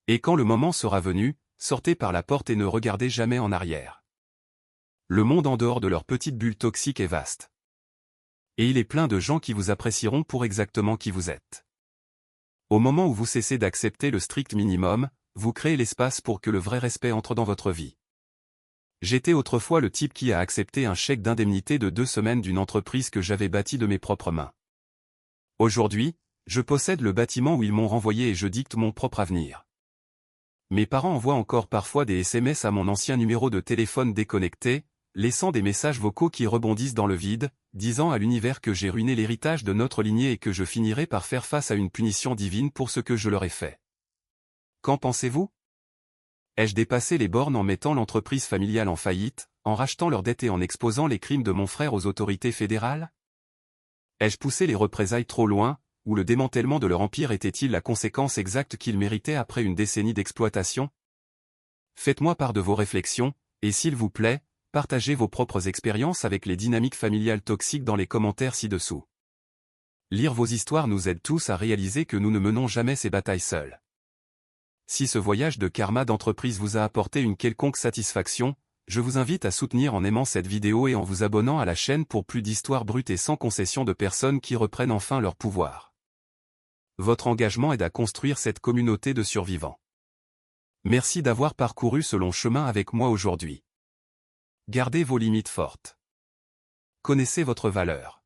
Et quand le moment sera venu, sortez par la porte et ne regardez jamais en arrière. Le monde en dehors de leur petite bulle toxique est vaste. Et il est plein de gens qui vous apprécieront pour exactement qui vous êtes. Au moment où vous cessez d'accepter le strict minimum, vous créez l'espace pour que le vrai respect entre dans votre vie. J'étais autrefois le type qui a accepté un chèque d'indemnité de 2 semaines d'une entreprise que j'avais bâtie de mes propres mains. Aujourd'hui, je possède le bâtiment où ils m'ont renvoyé et je dicte mon propre avenir. Mes parents envoient encore parfois des SMS à mon ancien numéro de téléphone déconnecté, laissant des messages vocaux qui rebondissent dans le vide, disant à l'univers que j'ai ruiné l'héritage de notre lignée et que je finirai par faire face à une punition divine pour ce que je leur ai fait. Qu'en pensez-vous? Ai-je dépassé les bornes en mettant l'entreprise familiale en faillite, en rachetant leurs dettes et en exposant les crimes de mon frère aux autorités fédérales? Ai-je poussé les représailles trop loin, ou le démantèlement de leur empire était-il la conséquence exacte qu'ils méritaient après une décennie d'exploitation? Faites-moi part de vos réflexions, et s'il vous plaît, partagez vos propres expériences avec les dynamiques familiales toxiques dans les commentaires ci-dessous. Lire vos histoires nous aide tous à réaliser que nous ne menons jamais ces batailles seuls. Si ce voyage de karma d'entreprise vous a apporté une quelconque satisfaction, je vous invite à soutenir en aimant cette vidéo et en vous abonnant à la chaîne pour plus d'histoires brutes et sans concession de personnes qui reprennent enfin leur pouvoir. Votre engagement aide à construire cette communauté de survivants. Merci d'avoir parcouru ce long chemin avec moi aujourd'hui. Gardez vos limites fortes. Connaissez votre valeur.